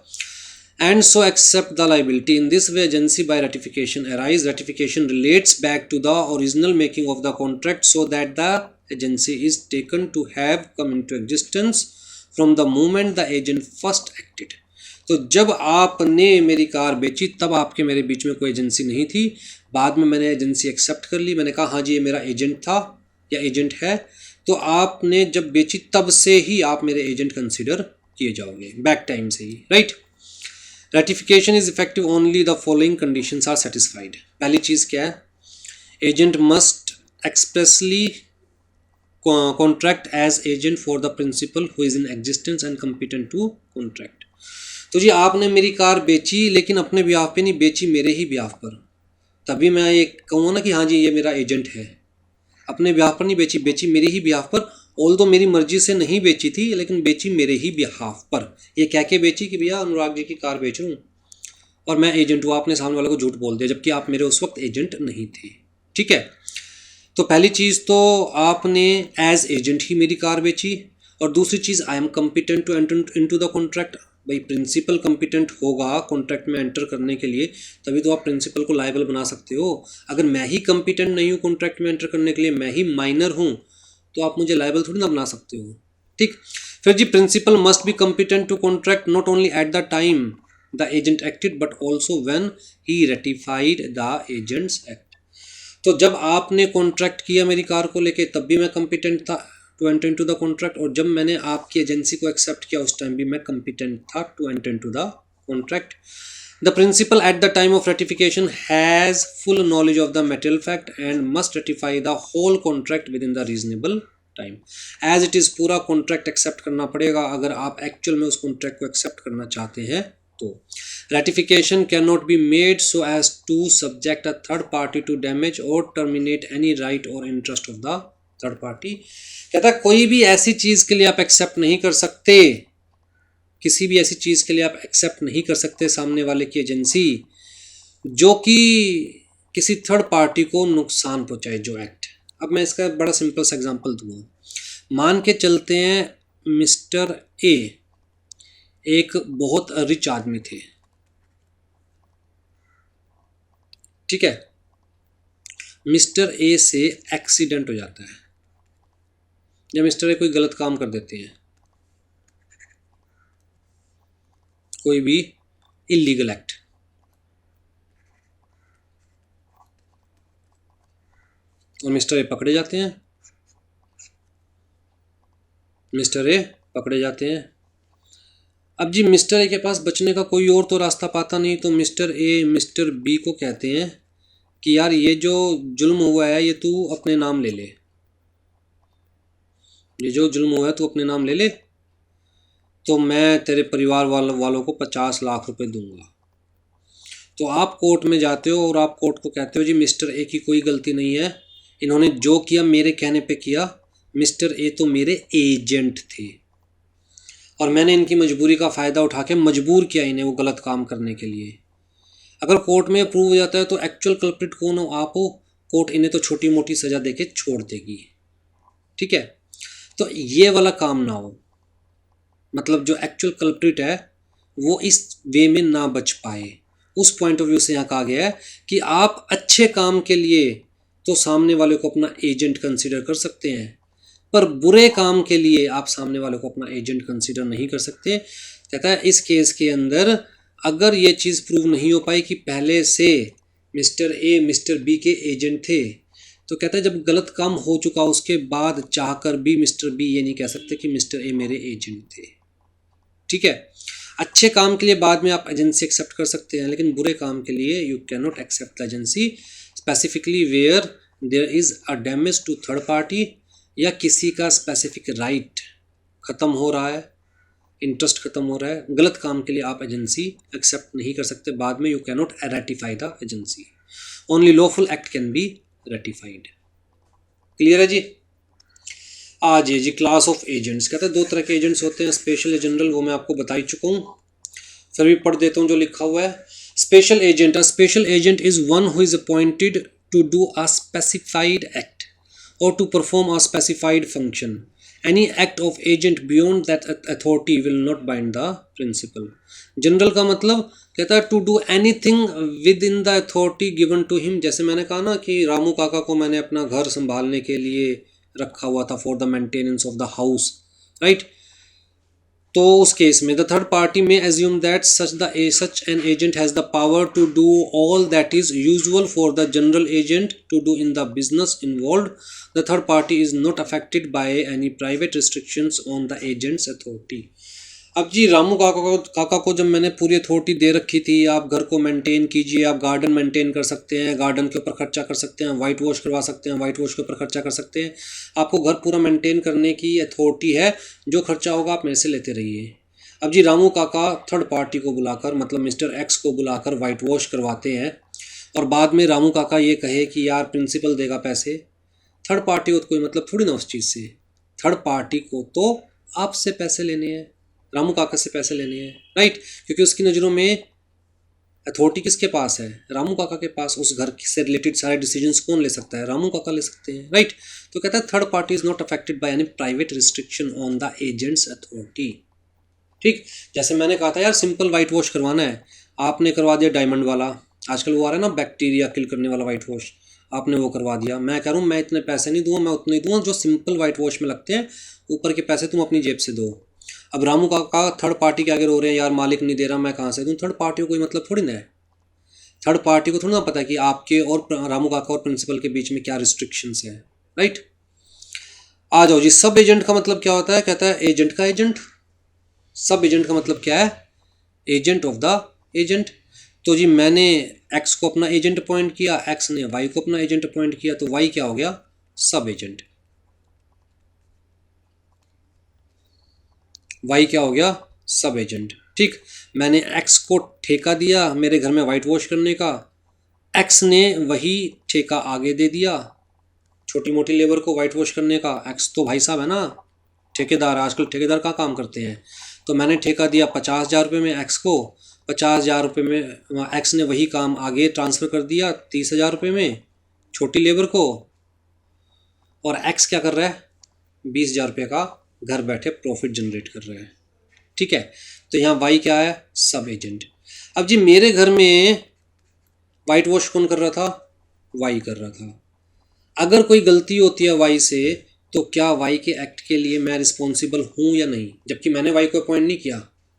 and so accept the liability. In this way agency by ratification arise. Ratification relates back to the original making of the contract so that the agency is taken to have come into existence from the moment the agent first acted. तो जब आपने मेरी कार बेची तब आपके मेरे बीच में कोई एजेंसी नहीं थी, बाद में मैंने एजेंसी एक्सेप्ट कर ली, मैंने कहा हाँ जी ये मेरा एजेंट था या एजेंट है, तो आपने जब बेची तब से ही आप मेरे एजेंट कंसिडर किए जाओगे, बैक टाइम से ही, right. Ratification is effective only the following conditions are satisfied. पहली चीज़ क्या है, agent must expressly contract as agent for the principal who is in existence and competent to contract. तो जी आपने मेरी कार बेची लेकिन अपने ब्याह पे नहीं बेची, मेरे ही ब्याह पर, तभी मैं ये कहूँ ना कि हाँ जी ये मेरा एजेंट है। अपने ब्याह पर नहीं बेची, बेची मेरे ही ब्याह पर, ऑल तो मेरी मर्जी से नहीं बेची थी लेकिन बेची मेरे ही बिहाफ पर। ये कह के बेची कि भैया अनुराग जी की कार बेच रहा हूँ और मैं एजेंट हूँ, आपने सामने वाले को झूठ बोल दिया जबकि आप मेरे उस वक्त एजेंट नहीं थे। ठीक है, तो पहली चीज़ तो आपने एज एजेंट ही मेरी कार बेची, और दूसरी चीज़ I am competent to enter into the contract. भाई प्रिंसिपल कॉम्पिटेंट होगा कॉन्ट्रैक्ट में एंटर करने के लिए, तभी तो आप प्रिंसिपल को लायबल बना सकते हो। अगर मैं ही कॉम्पिटेंट नहीं हूँ कॉन्ट्रैक्ट में एंटर करने के लिए, मैं ही माइनर हूँ, तो आप मुझे लायबल थोड़ी ना बना सकते हो। ठीक, फिर जी principal must be competent to contract not only at the time the agent acted but also when he ratified the agent's act. तो जब आपने कॉन्ट्रैक्ट किया मेरी कार को लेके तब भी मैं कॉम्पिटेंट था to enter into the contract, और जब मैंने आपकी एजेंसी को एक्सेप्ट किया उस टाइम भी मैं कॉम्पिटेंट था to enter into the contract. The principal at the time of ratification has full knowledge of the material fact and must ratify the whole contract within the reasonable time. As it is पूरा contract accept करना पड़ेगा अगर आप actual में उस contract को accept करना चाहते हैं तो। Ratification cannot be made so as to subject a third party to damage or terminate any right or interest of the third party. कहता है कोई भी ऐसी चीज़ के लिए आप accept नहीं कर सकते, किसी भी ऐसी चीज़ के लिए आप एक्सेप्ट नहीं कर सकते सामने वाले की एजेंसी जो कि किसी थर्ड पार्टी को नुकसान पहुंचाए, जो एक्ट। अब मैं इसका बड़ा सिंपल सा एग्जांपल दूंगा। मान के चलते हैं मिस्टर ए एक बहुत रिच आदमी थे, ठीक है, मिस्टर ए से एक्सीडेंट हो जाता है या मिस्टर ए कोई गलत काम कर देते हैं, कोई भी इलीगल एक्ट, और मिस्टर ए पकड़े जाते हैं, मिस्टर ए पकड़े जाते हैं। अब जी मिस्टर ए के पास बचने का कोई और तो रास्ता पाता नहीं, तो मिस्टर ए मिस्टर बी को कहते हैं कि यार ये जो जुल्म हुआ है ये तू अपने नाम ले ले, ये जो जुल्म हुआ है तू अपने नाम ले ले, तो मैं तेरे परिवार वालों को 50 लाख रुपए दूंगा। तो आप कोर्ट में जाते हो और आप कोर्ट को कहते हो जी मिस्टर ए की कोई गलती नहीं है, इन्होंने जो किया मेरे कहने पे किया, मिस्टर ए तो मेरे एजेंट थे। और मैंने इनकी मजबूरी का फ़ायदा उठा के मजबूर किया इन्हें वो गलत काम करने के लिए। अगर कोर्ट में प्रूव हो जाता है तो एक्चुअल कल्प्रिट कौन हो, आप हो, कोर्ट इन्हें तो छोटी मोटी सज़ा देके छोड़ देगी। ठीक है, तो ये वाला काम ना हो, मतलब जो एक्चुअल कल्प्रिट है वो इस वे में ना बच पाए। उस पॉइंट ऑफ व्यू से यहाँ कहा गया है कि आप अच्छे काम के लिए तो सामने वाले को अपना एजेंट कंसीडर कर सकते हैं, पर बुरे काम के लिए आप सामने वाले को अपना एजेंट कंसीडर नहीं कर सकते। कहता है इस केस के अंदर अगर ये चीज़ प्रूव नहीं हो पाई कि पहले से मिस्टर ए मिस्टर बी के एजेंट थे, तो कहता है जब गलत काम हो चुका उसके बाद चाहकर भी मिस्टर बी ये नहीं कह सकते कि मिस्टर ए मेरे एजेंट थे। ठीक है, अच्छे काम के लिए बाद में आप एजेंसी एक्सेप्ट कर सकते हैं, लेकिन बुरे काम के लिए you can not accept the agency, specifically where there is a damage to third party, या किसी का स्पेसिफिक राइट ख़त्म हो रहा है, इंटरेस्ट ख़त्म हो रहा है, गलत काम के लिए आप एजेंसी एक्सेप्ट नहीं कर सकते बाद में। You can not ratify the agency, only lawful act can be ratified. Clear है जी? आज ये जी क्लास ऑफ एजेंट्स, कहते हैं दो तरह के एजेंट्स होते हैं, स्पेशल या जनरल, वो मैं आपको बता ही चुका हूँ, फिर भी पढ़ देता हूँ जो लिखा हुआ है। Special agent, a special agent is one who is appointed to do a specified act और to perform a specified function. Any act of agent beyond that authority will not bind the principal. General का मतलब कहता है to do anything within the authority given to him. जैसे मैंने कहा ना कि रामू काका को मैंने अपना घर संभालने के लिए रखा हुआ था for the maintenance of the house, right, तो उस केस में the third party may assume that such an agent has the power to do all that is usual for the general agent to do in the business involve. The third party is not affected by any private restrictions on the agent's authority. अब जी रामू काका को जब मैंने पूरी अथॉरिटी दे रखी थी, आप घर को मेंटेन कीजिए, आप गार्डन मेंटेन कर सकते हैं, गार्डन के ऊपर खर्चा कर सकते हैं, वाइट वॉश करवा सकते हैं, वाइट वॉश के ऊपर खर्चा कर सकते हैं, आपको घर पूरा मेंटेन करने की अथॉरिटी है, जो खर्चा होगा आप मेरे से लेते रहिए। अब जी रामू काका थर्ड पार्टी को बुलाकर, मतलब मिस्टर एक्स को बुलाकर वाइट वॉश करवाते हैं, और बाद में रामू काका ये कहे कि यार प्रिंसिपल देगा पैसे, थर्ड पार्टी को तो कोई मतलब थोड़ी ना उस चीज़ से, थर्ड पार्टी को तो आपसे पैसे लेने हैं, रामू काका से पैसे लेने हैं, राइट, क्योंकि उसकी नज़रों में अथॉरिटी किसके पास है, रामू काका के पास। उस घर से रिलेटेड सारे डिसीजंस कौन ले सकता है, रामू काका ले सकते हैं, राइट। तो कहता है third party is not affected by any private restriction on the agent's authority. ठीक, जैसे मैंने कहा था यार सिंपल वाइट वॉश करवाना है, आपने करवा दिया डायमंड वाला, आजकल वो आ रहा है ना बैक्टीरिया किल करने वाला वाइट वॉश, आपने वो करवा दिया, मैं कह रहा हूँ मैं इतने पैसे नहीं दूंगा, मैं उतने ही दूंगा जो सिंपल वाइट वॉश में लगते हैं, ऊपर के पैसे तुम अपनी जेब से दो। अब रामू काका थर्ड पार्टी के आगे रो रहे हैं यार मालिक नहीं दे रहा, मैं कहाँ से दूँ, थर्ड पार्टी को कोई मतलब थोड़ी ना है, थर्ड पार्टी को थोड़ा ना पता है कि आपके और रामू काका और प्रिंसिपल के बीच में क्या रिस्ट्रिक्शंस है, राइट। आ जाओ जी, सब एजेंट का मतलब क्या होता है, कहता है एजेंट का एजेंट। सब एजेंट का मतलब क्या है, एजेंट ऑफ द एजेंट। तो जी मैंने एक्स को अपना एजेंट अपॉइंट किया, एक्स ने वाई को अपना एजेंट अपॉइंट किया, तो वाई क्या हो गया, सब एजेंट। वाई क्या हो गया, सब एजेंट। ठीक, मैंने एक्स को ठेका दिया मेरे घर में वाइट वॉश करने का, एक्स ने वही ठेका आगे दे दिया छोटी मोटी लेबर को वाइट वॉश करने का। एक्स तो भाई साहब है ना, ठेकेदार, आजकल ठेकेदार का काम करते हैं। तो मैंने ठेका दिया 50,000 रुपये में एक्स को, 50,000 रुपये में एक्स ने वही काम आगे ट्रांसफ़र कर दिया 30,000 रुपये में छोटी लेबर को, और एक्स क्या कर रहा है, 20,000 रुपये का घर बैठे प्रॉफिट जनरेट कर रहा है। ठीक है, तो यहाँ वाई क्या है, सब एजेंट। अब जी मेरे घर में वाइट वॉश कौन कर रहा था, वाई कर रहा था। अगर कोई गलती होती है वाई से, तो क्या वाई के एक्ट के लिए मैं रिस्पॉन्सिबल हूँ या नहीं, जबकि मैंने वाई को अपॉइंट नहीं किया,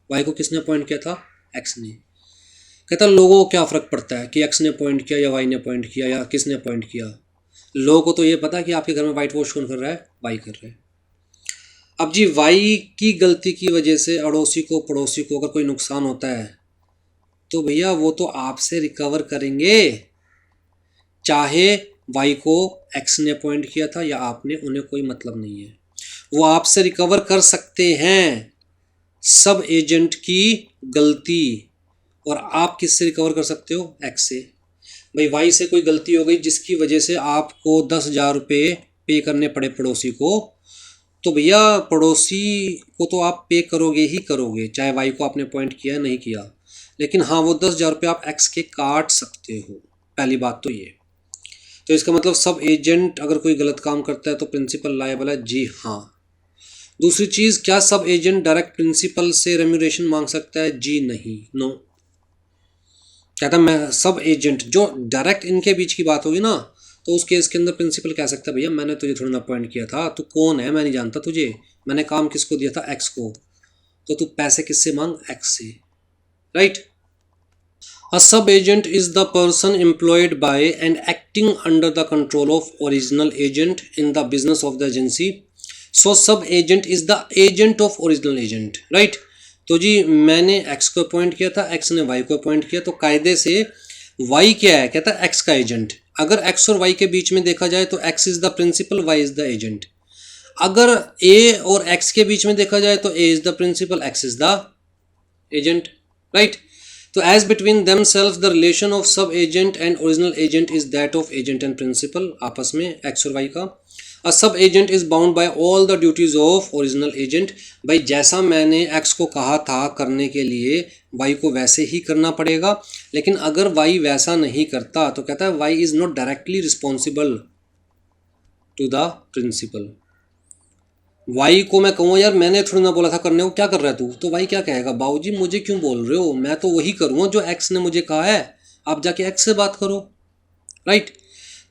वाई को किसने अपॉइंट किया था, एक्स ने। कहता लोगों को क्या फ़र्क पड़ता है कि एक्स ने अपॉइंट किया या वाई ने अपॉइंट किया या किसने अपॉइंट किया, लोगों को तो ये पता है कि आपके घर में वाइट वॉश कौन कर रहा है, वाई कर रहा है। अब जी वाई की गलती की वजह से अड़ोसी को पड़ोसी को अगर कोई नुकसान होता है, तो भैया वो तो आपसे रिकवर करेंगे, चाहे वाई को एक्स ने अपॉइंट किया था या आपने, उन्हें कोई मतलब नहीं है, वो आपसे रिकवर कर सकते हैं सब एजेंट की गलती। और आप किससे रिकवर कर सकते हो, एक्स से। भाई वाई से कोई गलती हो गई जिसकी वजह से आपको 10,000 रुपये पे करने पड़े पड़ोसी को, तो भैया पड़ोसी को तो आप पे करोगे ही करोगे, चाहे वाई को आपने अपॉइंट किया है नहीं किया, लेकिन हाँ वो 10,000 रुपये आप एक्स के काट सकते हो। पहली बात तो ये। तो इसका मतलब सब एजेंट अगर कोई गलत काम करता है तो प्रिंसिपल लायबल है, जी हाँ। दूसरी चीज़, क्या सब एजेंट डायरेक्ट प्रिंसिपल से रेम्यूनरेशन मांग सकता है? जी नहीं, नो। कहता मैं सब एजेंट जो डायरेक्ट इनके बीच की बात होगी ना, तो उस केस के अंदर प्रिंसिपल कह सकता है भैया मैंने तुझे थोड़ा ना अपॉइंट किया था, तू कौन है मैं नहीं जानता तुझे, मैंने काम किसको दिया था? एक्स को, तो तू पैसे किससे मांग? एक्स से, right. A sub-agent is the person employed by and acting under the control of original agent in the business of the agency. So sub-agent is the agent of original agent, right? तो जी मैंने x को अपॉइंट किया था, x ने y को अपॉइंट किया, तो कायदे से y क्या है? कहता है x का एजेंट। अगर x और y के बीच में देखा जाए तो x is the principal, y is the agent. अगर a और x के बीच में देखा जाए तो a is the principal, x is the agent, right. तो as between themselves the relation of sub agent and original agent is that of agent and principal, आपस में x और y का। A sub agent is bound by all the duties of original agent, भाई जैसा मैंने x को कहा था करने के लिए y को वैसे ही करना पड़ेगा, लेकिन अगर y वैसा नहीं करता तो कहता है y is not directly responsible to the principal। Y को मैं कहूँ यार मैंने थोड़ी ना बोला था करने को, क्या कर रहा है तू, तो वाई क्या कहेगा? बाबूजी मुझे क्यों बोल रहे हो, मैं तो वही करूँगा जो एक्स ने मुझे कहा है, आप जाके एक्स से बात करो, राइट।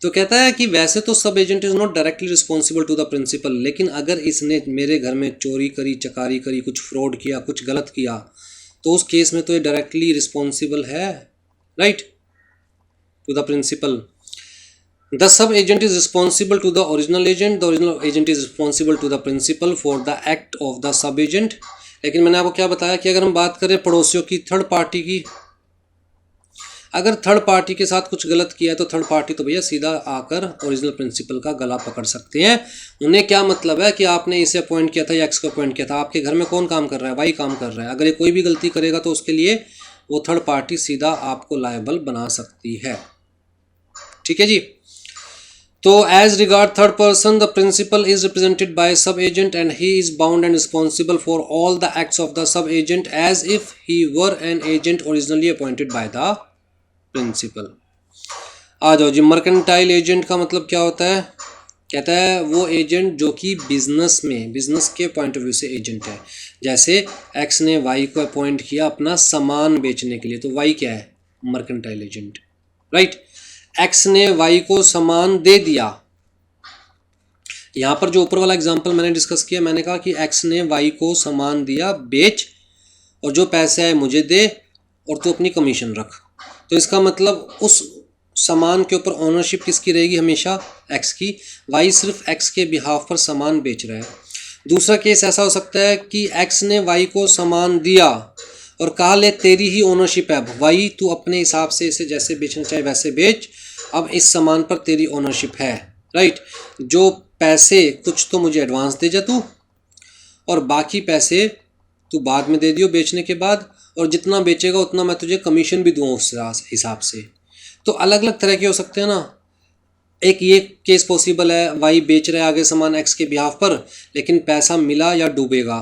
तो कहता है कि वैसे तो sub agent is not directly responsible to the principal, लेकिन अगर इसने मेरे घर में चोरी करी, चकारी करी, कुछ फ्रॉड किया, कुछ गलत किया, तो उस केस में तो ये डायरेक्टली रिस्पॉन्सिबल है, right, to the principal. The sub-agent is responsible to the original agent. The original agent is responsible to the principal for the act of the sub-agent. लेकिन मैंने आपको क्या बताया कि अगर हम बात करें पड़ोसियों की, थर्ड पार्टी की, अगर थर्ड पार्टी के साथ कुछ गलत किया है तो थर्ड पार्टी तो भैया सीधा आकर ओरिजिनल प्रिंसिपल का गला पकड़ सकते हैं। उन्हें क्या मतलब है कि आपने इसे अपॉइंट किया था या एक्स को अपॉइंट किया था, आपके घर में कौन काम कर रहा है? वाई काम कर रहा है। अगर ये कोई भी गलती करेगा तो उसके लिए वो थर्ड पार्टी सीधा आपको लायबल बना सकती है, ठीक है जी। तो as regard third person, the principal is represented by sub-agent and he is bound and responsible for all the acts of the sub-agent as if he were an agent originally appointed by the principal। आ जाओ जी, मर्केंटाइल एजेंट का मतलब क्या होता है? कहता है वो एजेंट जो कि बिजनेस में, बिजनेस के पॉइंट ऑफ व्यू से एजेंट है। जैसे एक्स ने वाई को अपॉइंट किया अपना सामान बेचने के लिए, तो वाई क्या है? Mercantile agent, right. एक्स ने वाई को सामान दे दिया। यहाँ पर जो ऊपर वाला एग्जांपल मैंने डिस्कस किया, मैंने कहा कि एक्स ने वाई को सामान दिया, बेच, और जो पैसे आए मुझे दे और तू अपनी कमीशन रख। तो इसका मतलब उस सामान के ऊपर ओनरशिप किसकी रहेगी? हमेशा एक्स की। वाई सिर्फ एक्स के बिहाफ पर सामान बेच रहा है। दूसरा केस ऐसा हो सकता है कि एक्स ने वाई को सामान दिया और कहा ले तेरी ही ओनरशिप है, वाई तू अपने हिसाब से इसे जैसे बेचना चाहे वैसे बेच, अब इस सामान पर तेरी ओनरशिप है, राइट। जो पैसे कुछ तो मुझे एडवांस दे जा तू, और बाकी पैसे तू बाद में दे दियो बेचने के बाद, और जितना बेचेगा उतना मैं तुझे कमीशन भी दूँ उस हिसाब से। तो अलग अलग तरह के हो सकते हैं ना। एक ये केस पॉसिबल है, वाई बेच रहा है आगे सामान एक्स के बिहाफ पर, लेकिन पैसा मिला या डूबेगा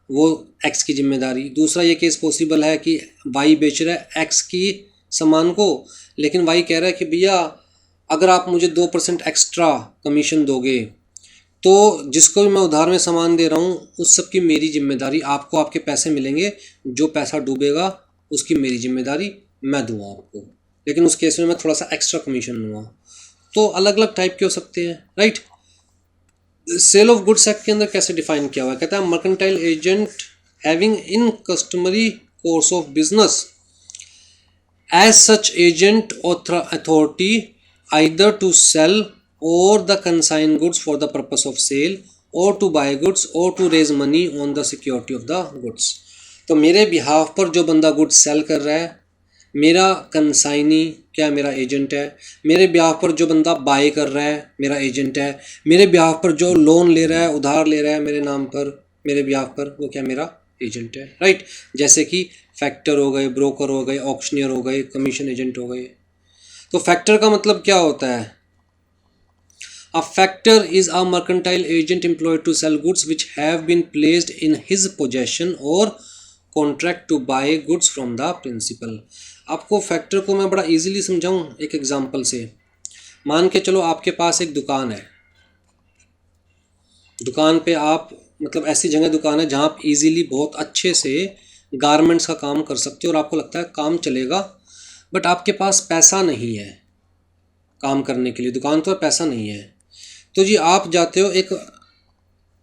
वो एक्स की जिम्मेदारी। दूसरा ये केस पॉसिबल है कि वाई बेच रहा है एक्स की सामान को, लेकिन वाई कह रहा है कि भैया अगर आप मुझे 2% एक्स्ट्रा कमीशन दोगे तो जिसको भी मैं उधार में सामान दे रहा हूँ उस सब की मेरी जिम्मेदारी, आपको आपके पैसे मिलेंगे, जो पैसा डूबेगा उसकी मेरी जिम्मेदारी, मैं दूंगा आपको, लेकिन उस केस में मैं थोड़ा सा एक्स्ट्रा कमीशन लूँगा। तो अलग अलग टाइप के हो सकते हैं, right. Sale of goods act के अंदर कैसे डिफाइन किया हुआ है? कहता है mercantile agent having in customary course of business as such agent authority either to sell or the consign goods for the purpose of sale or to buy goods or to raise money on the security of the goods। तो मेरे बिहाफ पर जो बंदा गुड्स सेल कर रहा है, मेरा कंसाइनी क्या मेरा एजेंट है। मेरे बिहाफ पर जो बंदा बाय कर रहा है मेरा एजेंट है। मेरे बिहाफ पर जो लोन ले रहा है, उधार ले रहा है मेरे नाम पर, मेरे बिहाफ पर, वो क्या मेरा एजेंट है, राइट। जैसे कि फैक्टर हो गए, ब्रोकर हो गए, ऑक्शनियर हो गए, कमीशन एजेंट हो गए। तो फैक्टर का मतलब क्या होता है? A factor is a mercantile agent employed to sell goods which have been placed in his possession or contract to buy goods from the principal. आपको फैक्टर को मैं बड़ा इजीली समझाऊं एक एग्जांपल से। मान के चलो आपके पास एक दुकान है, दुकान पे आप मतलब ऐसी जगह दुकान है जहां आप इजीली बहुत अच्छे से गारमेंट्स का काम कर सकते हो और आपको लगता है काम चलेगा, बट आपके पास पैसा नहीं है काम करने के लिए, दुकान तो पैसा नहीं है। तो जी आप जाते हो एक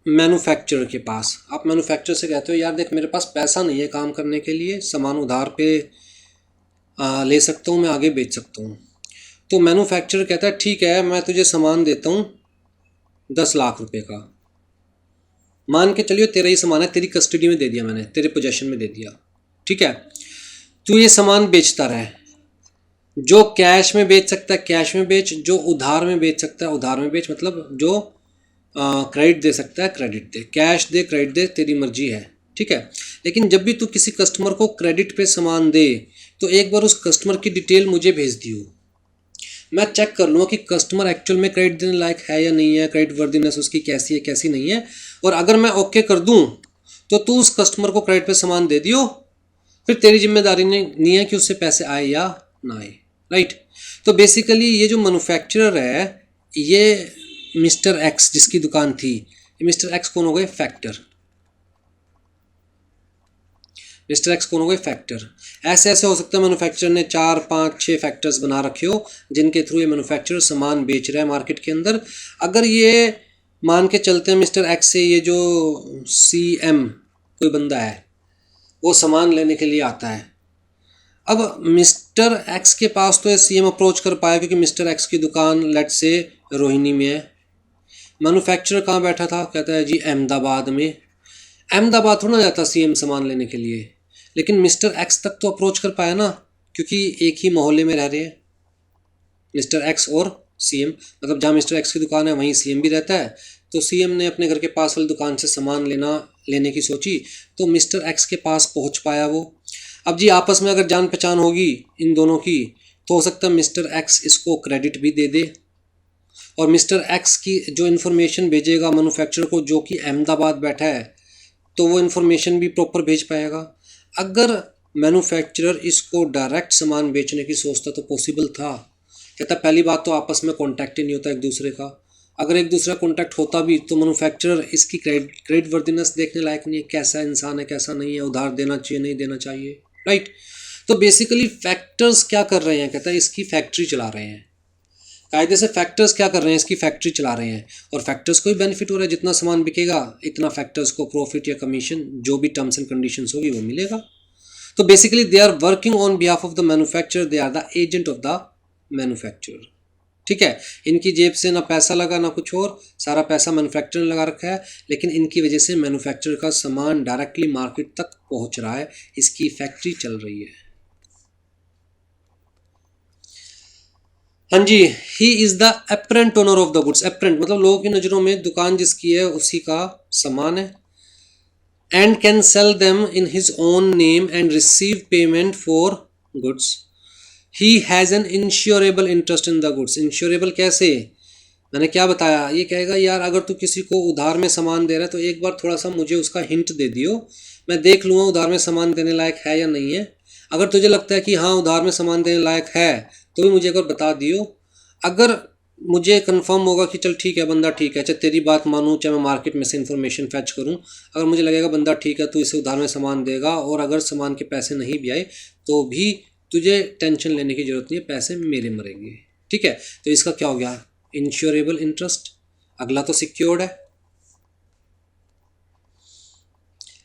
मैन्युफैक्चरर के पास, आप मैन्युफैक्चरर से कहते हो यार देख मेरे पास पैसा नहीं है काम करने के लिए, सामान उधार पे ले सकता हूँ, मैं आगे बेच सकता हूँ। तो मैन्युफैक्चरर कहता है ठीक है मैं तुझे सामान देता हूँ 10 लाख रुपए का, मान के चलिए तेरा ही सामान है, तेरी कस्टडी में दे दिया मैंने, तेरे पोजेशन में दे दिया, ठीक है। तू ये सामान बेचता रहे, जो कैश में बेच सकता है कैश में बेच, जो उधार में बेच सकता है उधार में बेच, मतलब जो क्रेडिट दे सकता है क्रेडिट दे, कैश दे क्रेडिट दे, तेरी मर्जी है, ठीक है। लेकिन जब भी तू किसी कस्टमर को क्रेडिट पे सामान दे तो एक बार उस कस्टमर की डिटेल मुझे भेज दियो, मैं चेक कर लूँगा कि कस्टमर एक्चुअल में क्रेडिट देने लायक है या नहीं है, क्रेडिट वर्दीनेस उसकी कैसी है कैसी नहीं है। और अगर मैं ओके कर दूँ तो तू उस कस्टमर को क्रेडिट पे सामान दे दियो, फिर तेरी जिम्मेदारी नहीं है कि उससे पैसे आए या ना आए, राइट। तो बेसिकली ये जो मैन्युफैक्चरर है, ये मिस्टर एक्स जिसकी दुकान थी, मिस्टर एक्स कौन हो गए? फैक्टर। मिस्टर एक्स कौन हो गए? फैक्टर। ऐसे ऐसे हो सकता है मैन्युफैक्चरर ने 4 5 6 फैक्टर्स बना रखे हो जिनके थ्रू ये मैन्युफैक्चरर सामान बेच रहा है मार्केट के अंदर। अगर ये मान के चलते हैं मिस्टर एक्स से ये जो CM कोई बंदा है वो सामान लेने के लिए आता है, अब मिस्टर एक्स के पास तो ये CM अप्रोच कर पाया क्योंकि मिस्टर एक्स की दुकान लेट से रोहिणी में है। मैन्युफैक्चरर कहाँ बैठा था? कहता है जी अहमदाबाद में। अहमदाबाद थोड़ा ना जाता CM सामान लेने के लिए, लेकिन मिस्टर एक्स तक तो अप्रोच कर पाया ना, क्योंकि एक ही मोहल्ले में रह रहे हैं मिस्टर एक्स और CM, मतलब जहाँ मिस्टर एक्स की दुकान है वहीं CM भी रहता है। तो CM ने अपने घर के पास वाली दुकान से सामान लेने की सोची तो मिस्टर एक्स के पास पहुँच पाया वो। अब जी आपस में अगर जान पहचान होगी इन दोनों की तो हो सकता है मिस्टर एक्स इसको क्रेडिट भी दे दे और मिस्टर एक्स की जो इन्फॉर्मेशन भेजेगा मैन्युफैक्चरर को जो कि अहमदाबाद बैठा है तो वो इन्फॉर्मेशन भी प्रॉपर भेज पाएगा। अगर मैन्युफैक्चरर इसको डायरेक्ट सामान बेचने की सोचता तो पॉसिबल था। कहता पहली बात तो आपस में कॉन्टैक्ट ही नहीं होता एक दूसरे का, अगर एक दूसरा कॉन्टैक्ट होता भी तो मैन्युफैक्चरर इसकी क्रेडिट वर्दीनेस देखने लायक नहीं है, कैसा इंसान है कैसा नहीं है, उधार देना चाहिए नहीं देना चाहिए, राइट। तो बेसिकली फैक्टर्स क्या कर रहे हैं? कहता है इसकी फैक्ट्री चला रहे हैं, कायदे से फैक्टर्स क्या कर रहे हैं? इसकी फैक्ट्री चला रहे हैं और फैक्टर्स को ही बेनिफिट हो रहा है, जितना सामान बिकेगा इतना फैक्टर्स को प्रॉफिट या कमीशन जो भी टर्म्स एंड कंडीशंस होगी वो मिलेगा। तो basically they are working on behalf of the manufacturer, they are the agent of the manufacturer, ठीक है। इनकी जेब से ना पैसा लगा ना कुछ और, सारा पैसा मैन्युफैक्चरर ने लगा रखा है, लेकिन इनकी वजह से मैन्युफैक्चरर का सामान डायरेक्टली मार्केट तक पहुंच रहा है, इसकी फैक्ट्री चल रही है। हाँ जी, he is the apparent owner of the goods. Apparent मतलब लोगों की नज़रों में दुकान जिसकी है उसी का सामान है। And can sell them in his own name and receive payment for goods. He has an insurable interest in the goods. Insurable कैसे? मैंने क्या बताया, ये कहेगा यार अगर तू किसी को उधार में सामान दे रहा है तो एक बार थोड़ा सा मुझे उसका हिंट दे दियो, मैं देख लूँगा उधार में सामान देने लायक है या नहीं है। अगर तुझे लगता है कि हाँ उधार में सामान देने लायक है तो भी मुझे एक बार बता दियो। अगर मुझे कंफर्म होगा कि चल ठीक है बंदा ठीक है, चाहे तेरी बात मानूँ चाहे मैं मार्केट में से इन्फॉर्मेशन फैच करूँ, अगर मुझे लगेगा बंदा ठीक है तो इसे उधार में सामान देगा और अगर सामान के पैसे नहीं भी आए तो भी तुझे टेंशन लेने की ज़रूरत नहीं है, पैसे मेरे मरेंगे, ठीक है। तो इसका क्या हो गया? Insurable interest. अगला तो सिक्योर्ड है।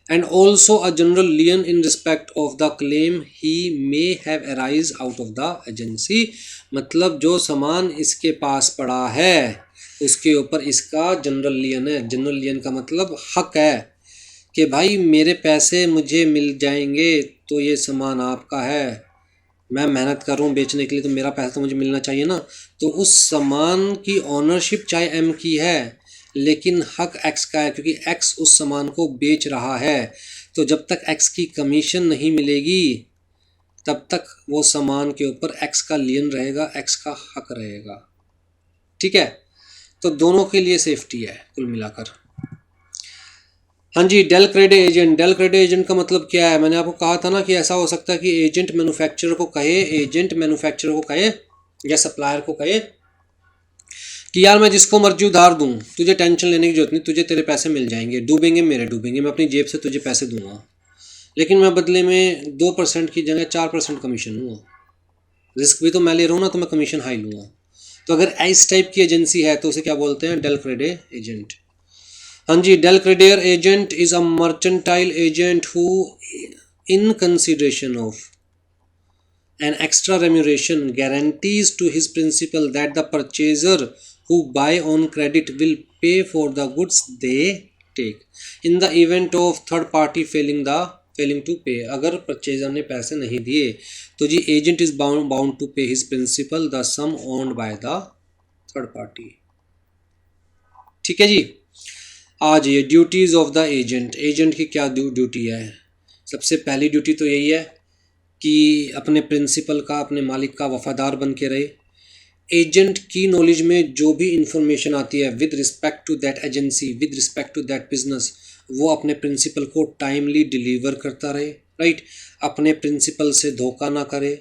and also a general lien in respect of the claim he may have arise out of the agency। मतलब जो सामान इसके पास पड़ा है उसके ऊपर इसका जनरल लियन है। जनरल लियन का मतलब हक है कि भाई मेरे पैसे मुझे मिल जाएंगे तो ये सामान आपका है, मैं मेहनत कर रहा हूँ बेचने के लिए तो मेरा पैसा तो मुझे मिलना चाहिए ना। तो उस सामान की ऑनरशिप चाहे M की है लेकिन हक X का है क्योंकि X उस सामान को बेच रहा है। तो जब तक X की कमीशन नहीं मिलेगी तब तक वो सामान के ऊपर X का लियन रहेगा, X का हक रहेगा, ठीक है। तो दोनों के लिए सेफ्टी है कुल मिलाकर। हाँ जी, del credere agent. Del credere agent का मतलब क्या है? मैंने आपको कहा था ना कि ऐसा हो सकता है कि एजेंट मैन्युफैक्चरर को कहे या सप्लायर को कहे कि यार मैं जिसको मर्जी उधार दूं, तुझे टेंशन लेने की जरूरत नहीं, तुझे तेरे पैसे मिल जाएंगे, डूबेंगे मेरे डूबेंगे, मैं अपनी जेब से तुझे पैसे दूंगा, लेकिन मैं बदले में 2% की जगह 4% कमीशन लूँगा। रिस्क भी तो मैं ले रहा हूँ ना, तो मैं कमीशन हाई लूँगा। तो अगर इस टाइप की एजेंसी है तो उसे क्या बोलते हैं? Del credere agent. हाँ जी, del credere agent is a mercantile agent who in consideration of an extra remuneration guarantees to his principal that the purchaser who buy on credit will pay for the goods they take in the event of third party failing to pay। अगर परचेजर ने पैसे नहीं दिए तो जी agent is bound to pay his principal the sum owned by the third party. ठीक है जी। आज ये duties of the agent. Agent की क्या ड्यूटी है? सबसे पहली ड्यूटी तो यही है कि अपने प्रिंसिपल का, अपने मालिक का वफादार बन के रहे। एजेंट की नॉलेज में जो भी इंफॉर्मेशन आती है with respect to that agency, with respect to that business, वो अपने प्रिंसिपल को टाइमली डिलीवर करता रहे। राइट। अपने प्रिंसिपल से धोखा ना करे,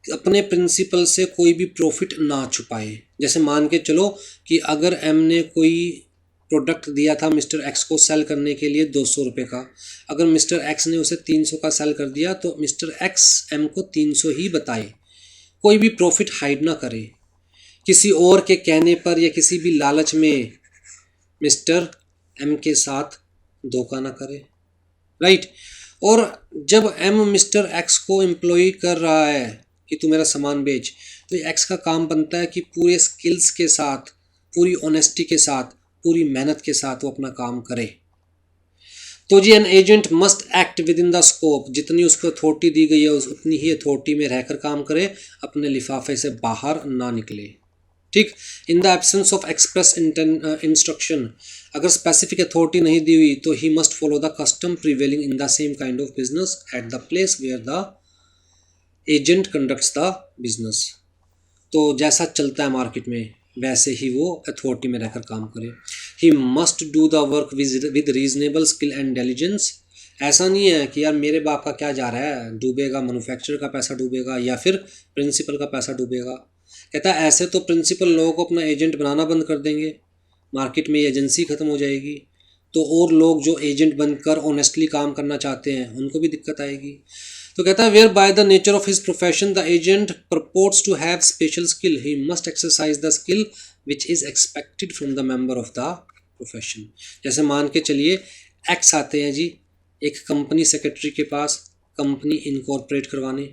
अपने प्रिंसिपल से कोई भी प्रॉफिट ना छुपाए। जैसे मान के चलो कि अगर एम ने कोई प्रोडक्ट दिया था मिस्टर एक्स को सेल करने के लिए 200 रुपये का, अगर मिस्टर एक्स ने उसे 300 का सेल कर दिया तो मिस्टर एक्स एम को 300 ही बताए, कोई भी प्रॉफिट हाइड ना करे, किसी और के कहने पर या किसी भी लालच में मिस्टर एम के साथ धोखा ना करे। राइट। और जब एम मिस्टर एक्स को एम्प्लॉय कर रहा है कि तू मेरा सामान बेच, तो एक्स का काम बनता है कि पूरे स्किल्स के साथ, पूरी ऑनेस्टी के साथ, पूरी मेहनत के साथ वो अपना काम करे। तो जी an agent must act within the scope. जितनी उसको अथॉरिटी दी गई है उतनी ही अथॉरिटी में रहकर काम करे, अपने लिफाफे से बाहर ना निकले। ठीक। In the absence of express instruction, अगर स्पेसिफिक अथॉरिटी नहीं दी हुई तो he must follow the custom prevailing in the same kind of business at the place where the agent conducts the business. तो जैसा चलता है मार्केट में वैसे ही वो अथॉरिटी में रहकर काम करे। He must do the work with reasonable skill and intelligence. ऐसा नहीं है कि यार मेरे बाप का क्या जा रहा है, डूबेगा, मैन्युफैक्चरर का पैसा डूबेगा या फिर प्रिंसिपल का पैसा डूबेगा। कहता है ऐसे तो प्रिंसिपल लोगों को अपना एजेंट बनाना बंद कर देंगे, मार्केट में एजेंसी ख़त्म हो जाएगी, तो और लोग जो एजेंट बनकर ऑनेस्टली काम करना चाहते हैं उनको भी दिक्कत आएगी। तो कहता है where by the nature of his profession the agent purports to have special skill, he must exercise the skill which is expected from the member of the profession. जैसे मान के चलिए एक्स आते हैं जी एक कंपनी सेक्रेटरी के पास कंपनी इनकॉर्पोरेट करवाने।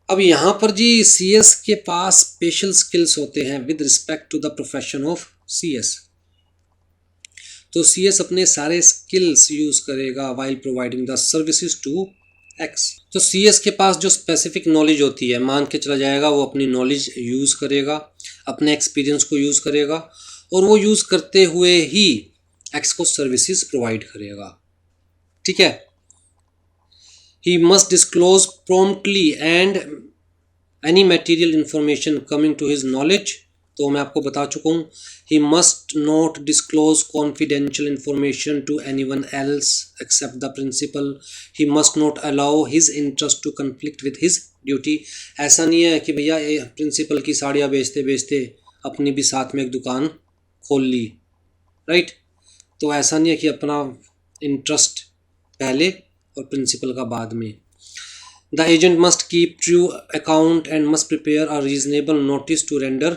अब यहाँ पर जी सीएस के पास स्पेशल स्किल्स होते हैं with respect to the profession of CS. तो सीएस अपने सारे स्किल्स यूज़ करेगा while providing the services to X. तो सीएस के पास जो स्पेसिफिक नॉलेज होती है, मान के चला जाएगा वो अपनी नॉलेज यूज़ करेगा, अपने एक्सपीरियंस को यूज़ करेगा और वो यूज़ करते हुए ही एक्स को सर्विसेज प्रोवाइड करेगा। ठीक है। He must disclose promptly and any material information coming to his knowledge। तो मैं आपको बता चुका हूँ। He must not disclose confidential information to anyone else except the principal। He must not allow his interest to conflict with his duty। ऐसा नहीं है कि भैया प्रिंसिपल की साड़ियाँ बेचते बेचते अपनी भी साथ में एक दुकान खोल ली। राइट। तो ऐसा नहीं है कि अपना इंटरेस्ट पहले और प्रिंसिपल का बाद में। The agent must keep true account and must prepare a reasonable notice to render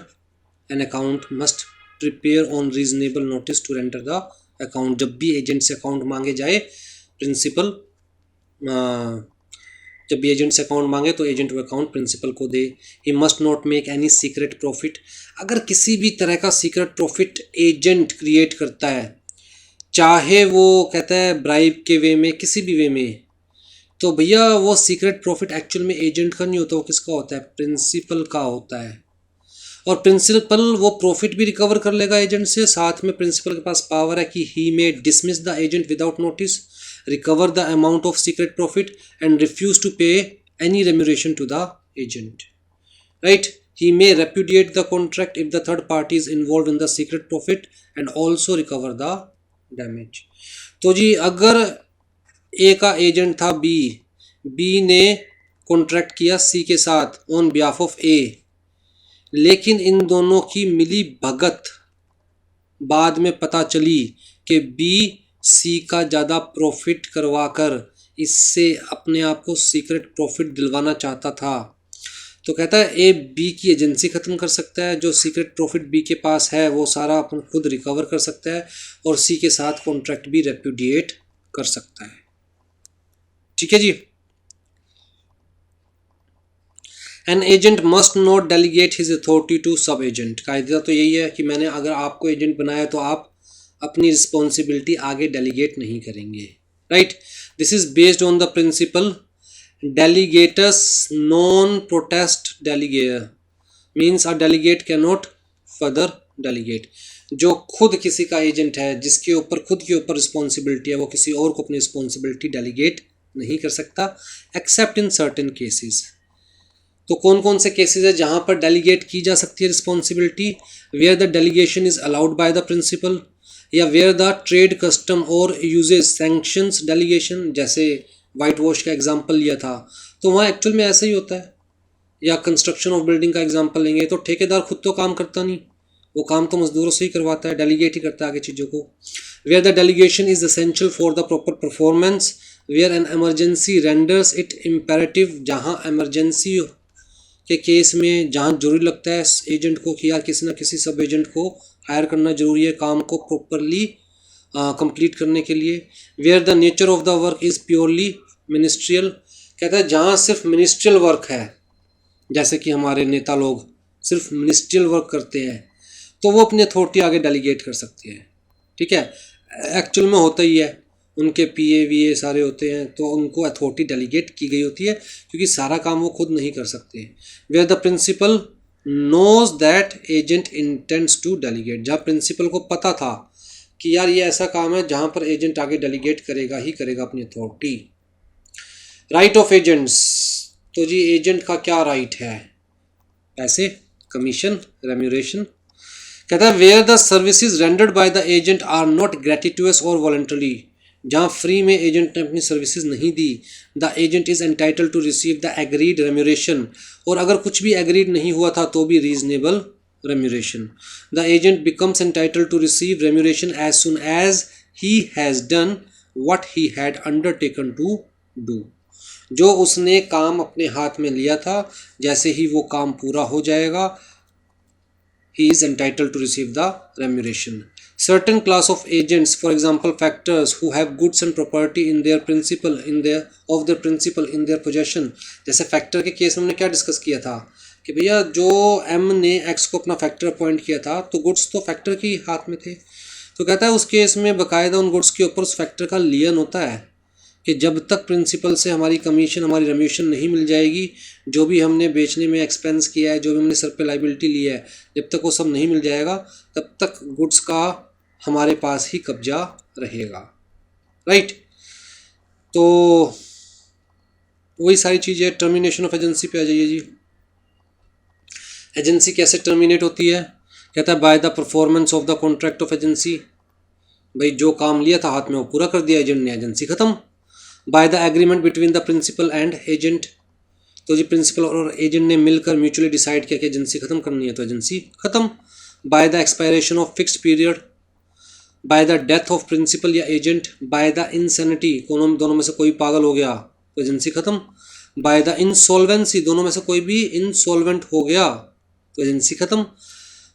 an account. Must prepare on reasonable notice to render the account. जब भी एजेंट से अकाउंट मांगे जाए प्रिंसिपल, जब भी एजेंट से अकाउंट मांगे तो एजेंट वो अकाउंट प्रिंसिपल को दे। He must not make any secret profit. अगर किसी भी तरह का सीक्रेट प्रॉफिट एजेंट क्रिएट करता है, चाहे वो कहता है ब्राइब के वे में, किसी भी वे में, तो भैया वो सीक्रेट प्रॉफिट एक्चुअल में एजेंट का नहीं होता, वो किसका होता है? प्रिंसिपल का होता है। और प्रिंसिपल वो प्रॉफिट भी रिकवर कर लेगा एजेंट से, साथ में प्रिंसिपल के पास पावर है कि he may dismiss the agent without notice, recover the amount of secret profit and refuse to pay any remuneration to the agent. Right. he may repudiate the contract if the third party is involved in the secret profit and also recover the damage. तो जी अगर ए का एजेंट था बी ने कॉन्ट्रैक्ट किया सी के साथ ऑन बिहाफ ऑफ ए, लेकिन इन दोनों की मिली भगत बाद में पता चली कि बी सी का ज़्यादा प्रॉफिट करवाकर इससे अपने आप को सीक्रेट प्रॉफिट दिलवाना चाहता था, तो कहता है ए बी की एजेंसी ख़त्म कर सकता है, जो सीक्रेट प्रॉफिट बी के पास है वो सारा अपन खुद रिकवर कर सकता है और सी के साथ कॉन्ट्रैक्ट भी रेप्यूडिएट कर सकता है। ठीक है जी। An agent must not delegate his authority to sub agent. कायदा तो यही है कि मैंने अगर आपको एजेंट बनाया तो आप अपनी रिस्पॉन्सिबिलिटी आगे डेलीगेट नहीं करेंगे, right. This is based on the principle delegatus non protest delegare means a delegate cannot further delegate। जो खुद किसी का एजेंट है, जिसके ऊपर खुद के ऊपर रिस्पॉन्सिबिलिटी है, वो किसी और को अपनी रिस्पॉन्सिबिलिटी डेलीगेट नहीं कर सकता एक्सेप्ट इन सर्टेन केसेस। तो कौन कौन से केसेस है जहां पर डेलीगेट की जा सकती है responsibility? Where the delegation is allowed by the principal, या वेयर द ट्रेड कस्टम और यूजेज सैंक्शंस डेलीगेशन, जैसे वाइट वॉश का एग्जाम्पल लिया था तो वहाँ एक्चुअल में ऐसा ही होता है। या कंस्ट्रक्शन ऑफ बिल्डिंग का एग्जाम्पल लेंगे तो ठेकेदार खुद तो काम करता नहीं, वो काम तो मजदूरों से ही करवाता है, डेलीगेट ही करता है आगे चीज़ों को। Where the delegation is essential for the proper performance, where an emergency renders it imperative, जहाँ एमरजेंसी के केस में जहाँ जरूरी लगता है एजेंट को कि यार किसी न किसी सब एजेंट को हायर करना जरूरी है काम को प्रॉपरली कंप्लीट करने के लिए। Where the nature of the work is purely ministerial, कहता है जहाँ सिर्फ मिनिस्ट्रियल वर्क है, जैसे कि हमारे नेता लोग सिर्फ मिनिस्ट्रियल वर्क करते हैं तो वो अपनी अथॉरिटी आगे डेलीगेट कर सकते हैं। ठीक है, एक्चुअल में होता ही है, उनके पीए वीए सारे होते हैं तो उनको अथॉरिटी डेलीगेट की गई होती है क्योंकि सारा काम वो खुद नहीं कर सकते। Where the principal knows that agent intends to delegate, जहाँ प्रिंसिपल को पता था कि यार ये ऐसा काम है जहाँ पर एजेंट आगे डेलीगेट करेगा ही करेगा अपनी अथॉरिटी। राइट ऑफ एजेंट्स, तो जी एजेंट का क्या राइट है? पैसे, कमीशन, रेम्यूरेशन। कहता है where the services rendered by the agent are not gratuitous और वॉलंटरी, जहाँ फ्री में एजेंट ने अपनी सर्विसेज नहीं दी, the agent is entitle to receive the agreed remuneration, और अगर कुछ भी एग्रीड नहीं हुआ था तो भी reasonable remuneration. The agent becomes entitled to receive remuneration as soon as he has done what he had undertaken to do. जो उसने काम अपने हाथ में लिया था, जैसे ही वो काम पूरा हो जाएगा he is entitled to receive the remuneration. Certain class of agents, for example factors who have goods and property in their principal in their possession, जैसे फैक्टर के केस में हमने क्या डिस्कस किया था कि भैया जो एम ने एक्स को अपना फैक्टर अपॉइंट किया था तो गुड्स तो फैक्टर के हाथ में थे, तो कहता है उस केस में बाकायदा उन गुड्स के ऊपर उस फैक्टर का लियन होता है कि जब तक प्रिंसिपल से हमारी कमीशन हमारी रेम्यूशन नहीं मिल जाएगी, जो भी हमने बेचने में एक्सपेंस किया है, जो भी हमने सर पे लाइबिलिटी ली है, जब तक वो सब नहीं मिल जाएगा तब तक गुड्स का हमारे पास ही कब्जा रहेगा, राइट। तो वही सारी चीज़ें। टर्मिनेशन ऑफ एजेंसी पे आ जाइए जी। एजेंसी कैसे टर्मिनेट होती है? कहता है by the performance of the contract of agency, भाई जो काम लिया था हाथ में वो पूरा कर दिया एजेंट ने, एजेंसी ख़त्म। By the agreement between the principal and agent, तो जी प्रिंसिपल और एजेंट ने मिलकर म्यूचुअली डिसाइड किया कि एजेंसी ख़त्म करनी है तो एजेंसी ख़त्म। By the expiration of fixed period, by the death of principal या एजेंट, बाय द इंसैनिटी, दोनों में से कोई पागल हो गया तो एजेंसी ख़त्म। बाय द इंसॉल्वेंसी, दोनों में से कोई भी इंसॉल्वेंट हो गया तो एजेंसी ख़त्म।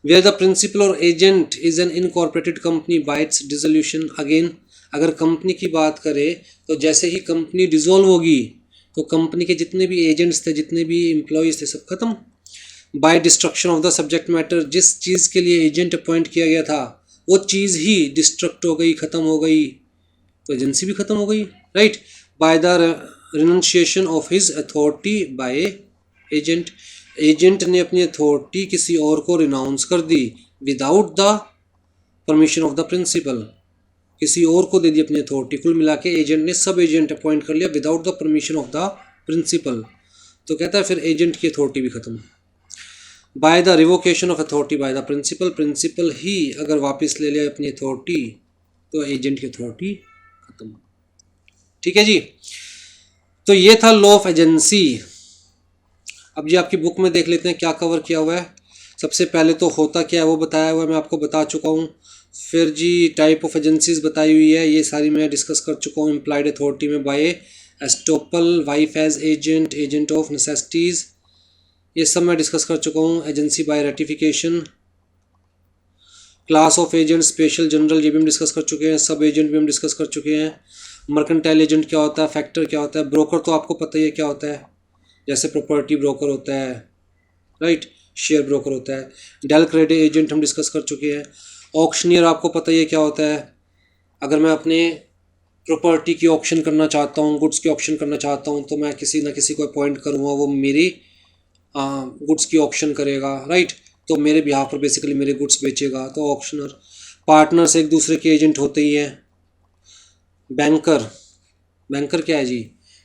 वेयर द प्रिंसिपल और agent is an incorporated company by it's dissolution, again अगर कंपनी की बात करें तो जैसे ही कंपनी डिसॉल्व होगी तो कंपनी के जितने भी एजेंट्स थे, जितने भी एम्प्लॉयज़ थे, सब खत्म। By destruction of the subject matter, जिस चीज़ के लिए एजेंट अपॉइंट किया गया था वो चीज़ ही डिस्ट्रक्ट हो गई, ख़त्म हो गई तो एजेंसी भी ख़त्म हो गई, right. By the renunciation of his authority by agent, agent ने अपनी अथॉरिटी किसी और को रिनाउंस कर दी without the permission of the principal, किसी और को दे दी अपनी अथॉरिटी। कुल मिला के एजेंट ने सब एजेंट अपॉइंट कर लिया without the permission of the principal, तो कहता है फिर एजेंट की अथॉरिटी भी ख़त्म। By the revocation of authority by the principal, principal ही अगर वापस ले ले अपनी अथॉरिटी तो एजेंट की अथॉरिटी खत्म। ठीक है जी, तो ये था लॉ ऑफ एजेंसी। अब जी आपकी बुक में देख लेते हैं क्या कवर किया हुआ है। सबसे पहले तो होता क्या है वो बताया हुआ है, मैं आपको बता चुका हूँ। फिर जी टाइप ऑफ एजेंसीज बताई हुई है, ये सारी मैं डिस्कस कर चुका हूँ। इम्प्लाइड अथॉरिटी में by estoppel, wife as agent, agent of necessities, ये सब मैं डिस्कस कर चुका हूँ। Agency by ratification, class of agent, special general, ये भी हम डिस्कस कर चुके हैं। सब एजेंट भी हम डिस्कस कर चुके हैं। मर्केंटाइल एजेंट क्या होता है, फैक्टर क्या होता है, ब्रोकर तो आपको पता ही है क्या होता है, जैसे प्रॉपर्टी ब्रोकर होता है, राइट, शेयर ब्रोकर होता है। डेल क्रेडिट एजेंट हम डिस्कस कर चुके हैं। ऑक्शनियर आपको पता ही है क्या होता है, अगर मैं अपने प्रॉपर्टी की ऑक्शन करना चाहता हूँ, गुड्स की ऑक्शन करना चाहता हूँ, तो मैं किसी ना किसी को अपॉइंट करूँगा, वो मेरी गुड्स की ऑक्शन करेगा, राइट, तो मेरे बिहाफ पर बेसिकली मेरे गुड्स बेचेगा, तो ऑक्शनर। पार्टनर्स एक दूसरे के एजेंट होते ही हैं। बैंकर, बैंकर क्या है जी,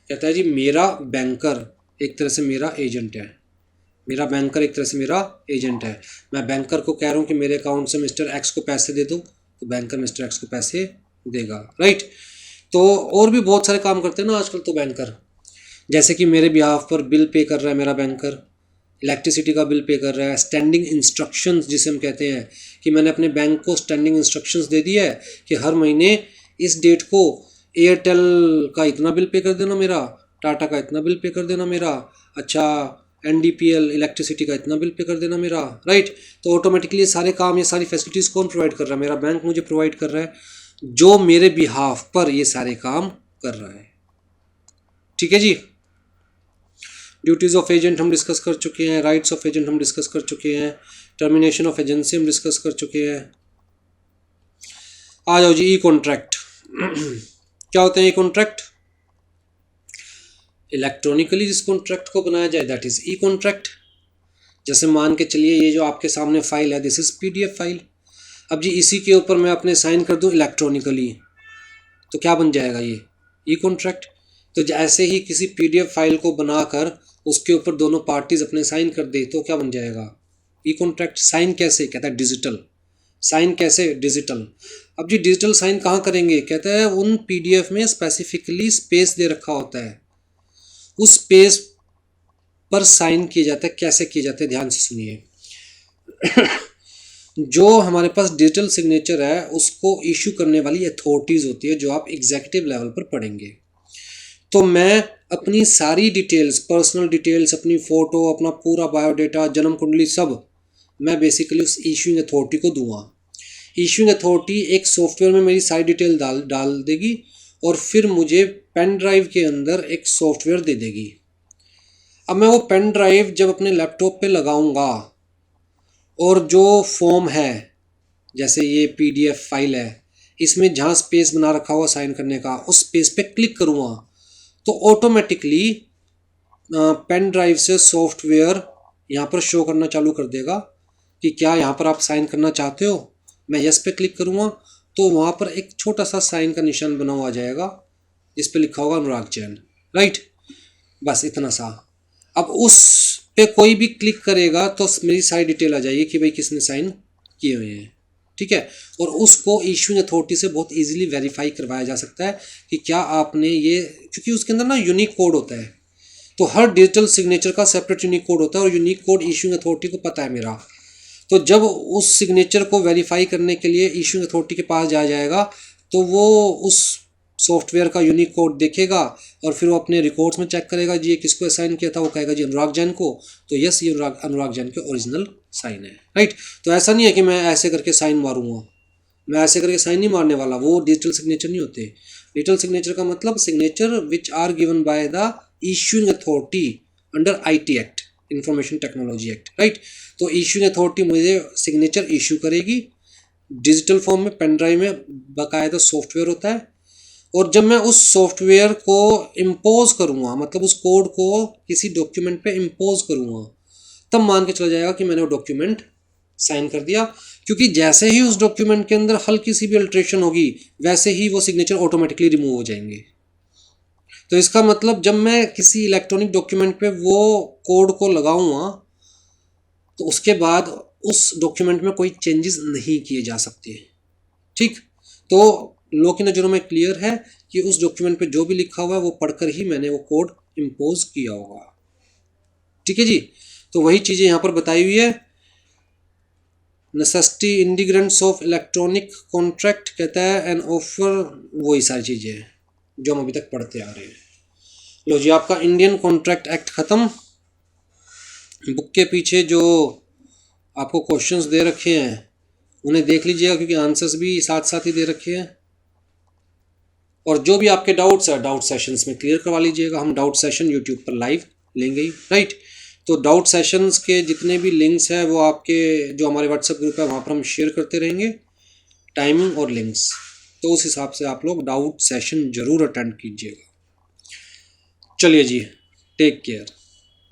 कहता है जी मेरा बैंकर एक तरह से मेरा एजेंट है, मेरा बैंकर एक तरह से मेरा एजेंट है। मैं बैंकर को कह रहा हूँ कि मेरे अकाउंट से मिस्टर एक्स को पैसे दे दो, तो बैंकर मिस्टर एक्स को पैसे देगा, राइट। तो और भी बहुत सारे काम करते हैं ना आजकल तो बैंकर, जैसे कि मेरे बिहाफ पर बिल पे कर रहा है मेरा बैंकर, इलेक्ट्रिसिटी का बिल पे कर रहा है। स्टैंडिंग इंस्ट्रक्शंस जिसे हम कहते हैं, कि मैंने अपने बैंक को स्टैंडिंग इंस्ट्रक्शंस दे दिया है कि हर महीने इस डेट को एयरटेल का इतना बिल पे कर देना मेरा, टाटा का इतना बिल पे कर देना मेरा, अच्छा NDPL इलेक्ट्रिसिटी का इतना बिल पे कर देना मेरा, राइट। तो ऑटोमेटिकली ये सारे काम, ये सारी फैसिलिटीज़ कौन प्रोवाइड कर रहा है, मेरा बैंक मुझे प्रोवाइड कर रहा है, जो मेरे बिहाफ पर ये सारे काम कर रहा है। ठीक है जी, ड्यूटीज़ ऑफ एजेंट हम डिस्कस कर चुके हैं, राइट्स ऑफ एजेंट हम डिस्कस कर चुके हैं, टर्मिनेशन ऑफ एजेंसी हम डिस्कस कर चुके हैं। आ जाओ जी ई कॉन्ट्रैक्ट। क्या होते हैं ई कॉन्ट्रैक्ट, इलेक्ट्रॉनिकली जिस कॉन्ट्रैक्ट को बनाया जाए दैट इज ई कॉन्ट्रैक्ट। जैसे मान के चलिए ये जो आपके सामने फाइल है दिस इज PDF फाइल, अब जी इसी के ऊपर मैं अपने साइन कर दूं इलेक्ट्रॉनिकली, तो क्या बन जाएगा ये ई कॉन्ट्रैक्ट। तो ऐसे ही किसी PDF फाइल को बनाकर उसके ऊपर दोनों पार्टीज अपने साइन कर दे तो क्या बन जाएगा ई कॉन्ट्रैक्ट। साइन कैसे, कहता है डिजिटल। साइन कैसे, डिजिटल। अब जी डिजिटल साइन कहाँ करेंगे, कहता है उन PDF में स्पेसिफिकली स्पेस दे रखा होता है, उस स्पेस पर साइन किया जाता है। कैसे किए जाते हैं, ध्यान से सुनिए। जो हमारे पास डिजिटल सिग्नेचर है उसको इशू करने वाली अथॉरिटीज़ होती है, जो आप एग्जीक्यूटिव लेवल पर पढ़ेंगे। तो मैं अपनी सारी डिटेल्स, पर्सनल डिटेल्स, अपनी फ़ोटो, अपना पूरा बायोडाटा, जन्म कुंडली, सब मैं बेसिकली उस इशूइंग अथॉरिटी को दूंगा। इशूइंग अथॉरिटी एक सॉफ्टवेयर में मेरी सारी डिटेल डाल देगी और फिर मुझे पेन ड्राइव के अंदर एक सॉफ्टवेयर दे देगी। अब मैं वो पेन ड्राइव जब अपने लैपटॉप पे लगाऊंगा और जो फॉर्म है, जैसे ये PDF फाइल है, इसमें जहाँ स्पेस बना रखा हुआ साइन करने का, उस स्पेस पे क्लिक करूँगा तो ऑटोमेटिकली पेन ड्राइव से सॉफ्टवेयर यहाँ पर शो करना चालू कर देगा कि क्या यहाँ पर आप साइन करना चाहते हो। मैं यस पे क्लिक करूँगा तो वहाँ पर एक छोटा सा साइन का निशान बना हुआ जाएगा जिस पे लिखा होगा अनुराग जैन, राइट, बस इतना सा। अब उस पे कोई भी क्लिक करेगा तो मेरी सारी डिटेल आ जाएगी कि भाई किसने साइन किए हुए हैं, ठीक है। और उसको इशूइंग अथॉरिटी से बहुत इजीली वेरीफाई करवाया जा सकता है कि क्या आपने ये, क्योंकि उसके अंदर ना यूनिक कोड होता है, तो हर डिजिटल सिग्नेचर का सेपरेट यूनिक कोड होता है और यूनिक कोड इशूइंग अथॉरिटी को पता है मेरा। तो जब उस सिग्नेचर को वेरीफाई करने के लिए इशूइंग अथॉरिटी के पास जाएगा तो वो उस सॉफ्टवेयर का यूनिक कोड देखेगा और फिर वो अपने रिकॉर्ड्स में चेक करेगा जी ये किसको असाइन किया था, वो कहेगा जी अनुराग जैन को, तो यस ये अनुराग जैन के ओरिजिनल साइन है, राइट। तो ऐसा नहीं है कि मैं ऐसे करके साइन मारूंगा, मैं ऐसे करके साइन नहीं मारने वाला, वो डिजिटल सिग्नेचर नहीं होते। डिजिटल सिग्नेचर का मतलब signature which are given by the issuing authority under IT act, information technology act, right. तो इशूइंग अथॉरिटी मुझे सिग्नेचर इशू करेगी डिजिटल फॉर्म में, पेन ड्राइव में बाकायदा सॉफ्टवेयर होता है, और जब मैं उस सॉफ्टवेयर को इम्पोज करूँगा, मतलब उस कोड को किसी डॉक्यूमेंट पे इम्पोज करूँगा, तब मान के चला जाएगा कि मैंने वो डॉक्यूमेंट साइन कर दिया, क्योंकि जैसे ही उस डॉक्यूमेंट के अंदर हल्की सी भी अल्ट्रेशन होगी वैसे ही वो सिग्नेचर ऑटोमेटिकली रिमूव हो जाएंगे। तो इसका मतलब जब मैं किसी इलेक्ट्रॉनिक डॉक्यूमेंट पे वो कोड को लगाऊंगा तो तो उसके बाद उस डॉक्यूमेंट में कोई चेंजेस नहीं किए जा सकते। ठीक, तो लॉ की नज़रों में क्लियर है कि उस डॉक्यूमेंट पे जो भी लिखा हुआ है वो पढ़कर ही मैंने वो कोड इम्पोज किया होगा। ठीक है जी, तो वही चीज़ें यहाँ पर बताई हुई है। नेसेसिटी इंटीग्रेंट्स ऑफ इलेक्ट्रॉनिक कॉन्ट्रैक्ट कहता है एन ऑफर, वही सारी चीज़ें हैं जो हम अभी तक पढ़ते आ रहे हैं। लो जी, आपका इंडियन कॉन्ट्रैक्ट एक्ट ख़त्म। बुक के पीछे जो आपको क्वेश्चंस दे रखे हैं उन्हें देख लीजिएगा, क्योंकि आंसर्स भी साथ साथ ही दे रखे हैं। और जो भी आपके डाउट्स है डाउट सेशंस में क्लियर करवा लीजिएगा। हम डाउट सेशन यूट्यूब पर लाइव लेंगे ही, राइट। तो डाउट सेशंस के जितने भी लिंक्स हैं वो आपके जो हमारे व्हाट्सएप ग्रुप है वहाँ पर हम शेयर करते रहेंगे, टाइमिंग और लिंक्स। तो उस हिसाब से आप लोग डाउट सेशन ज़रूर अटेंड कीजिएगा। चलिए जी, टेक केयर।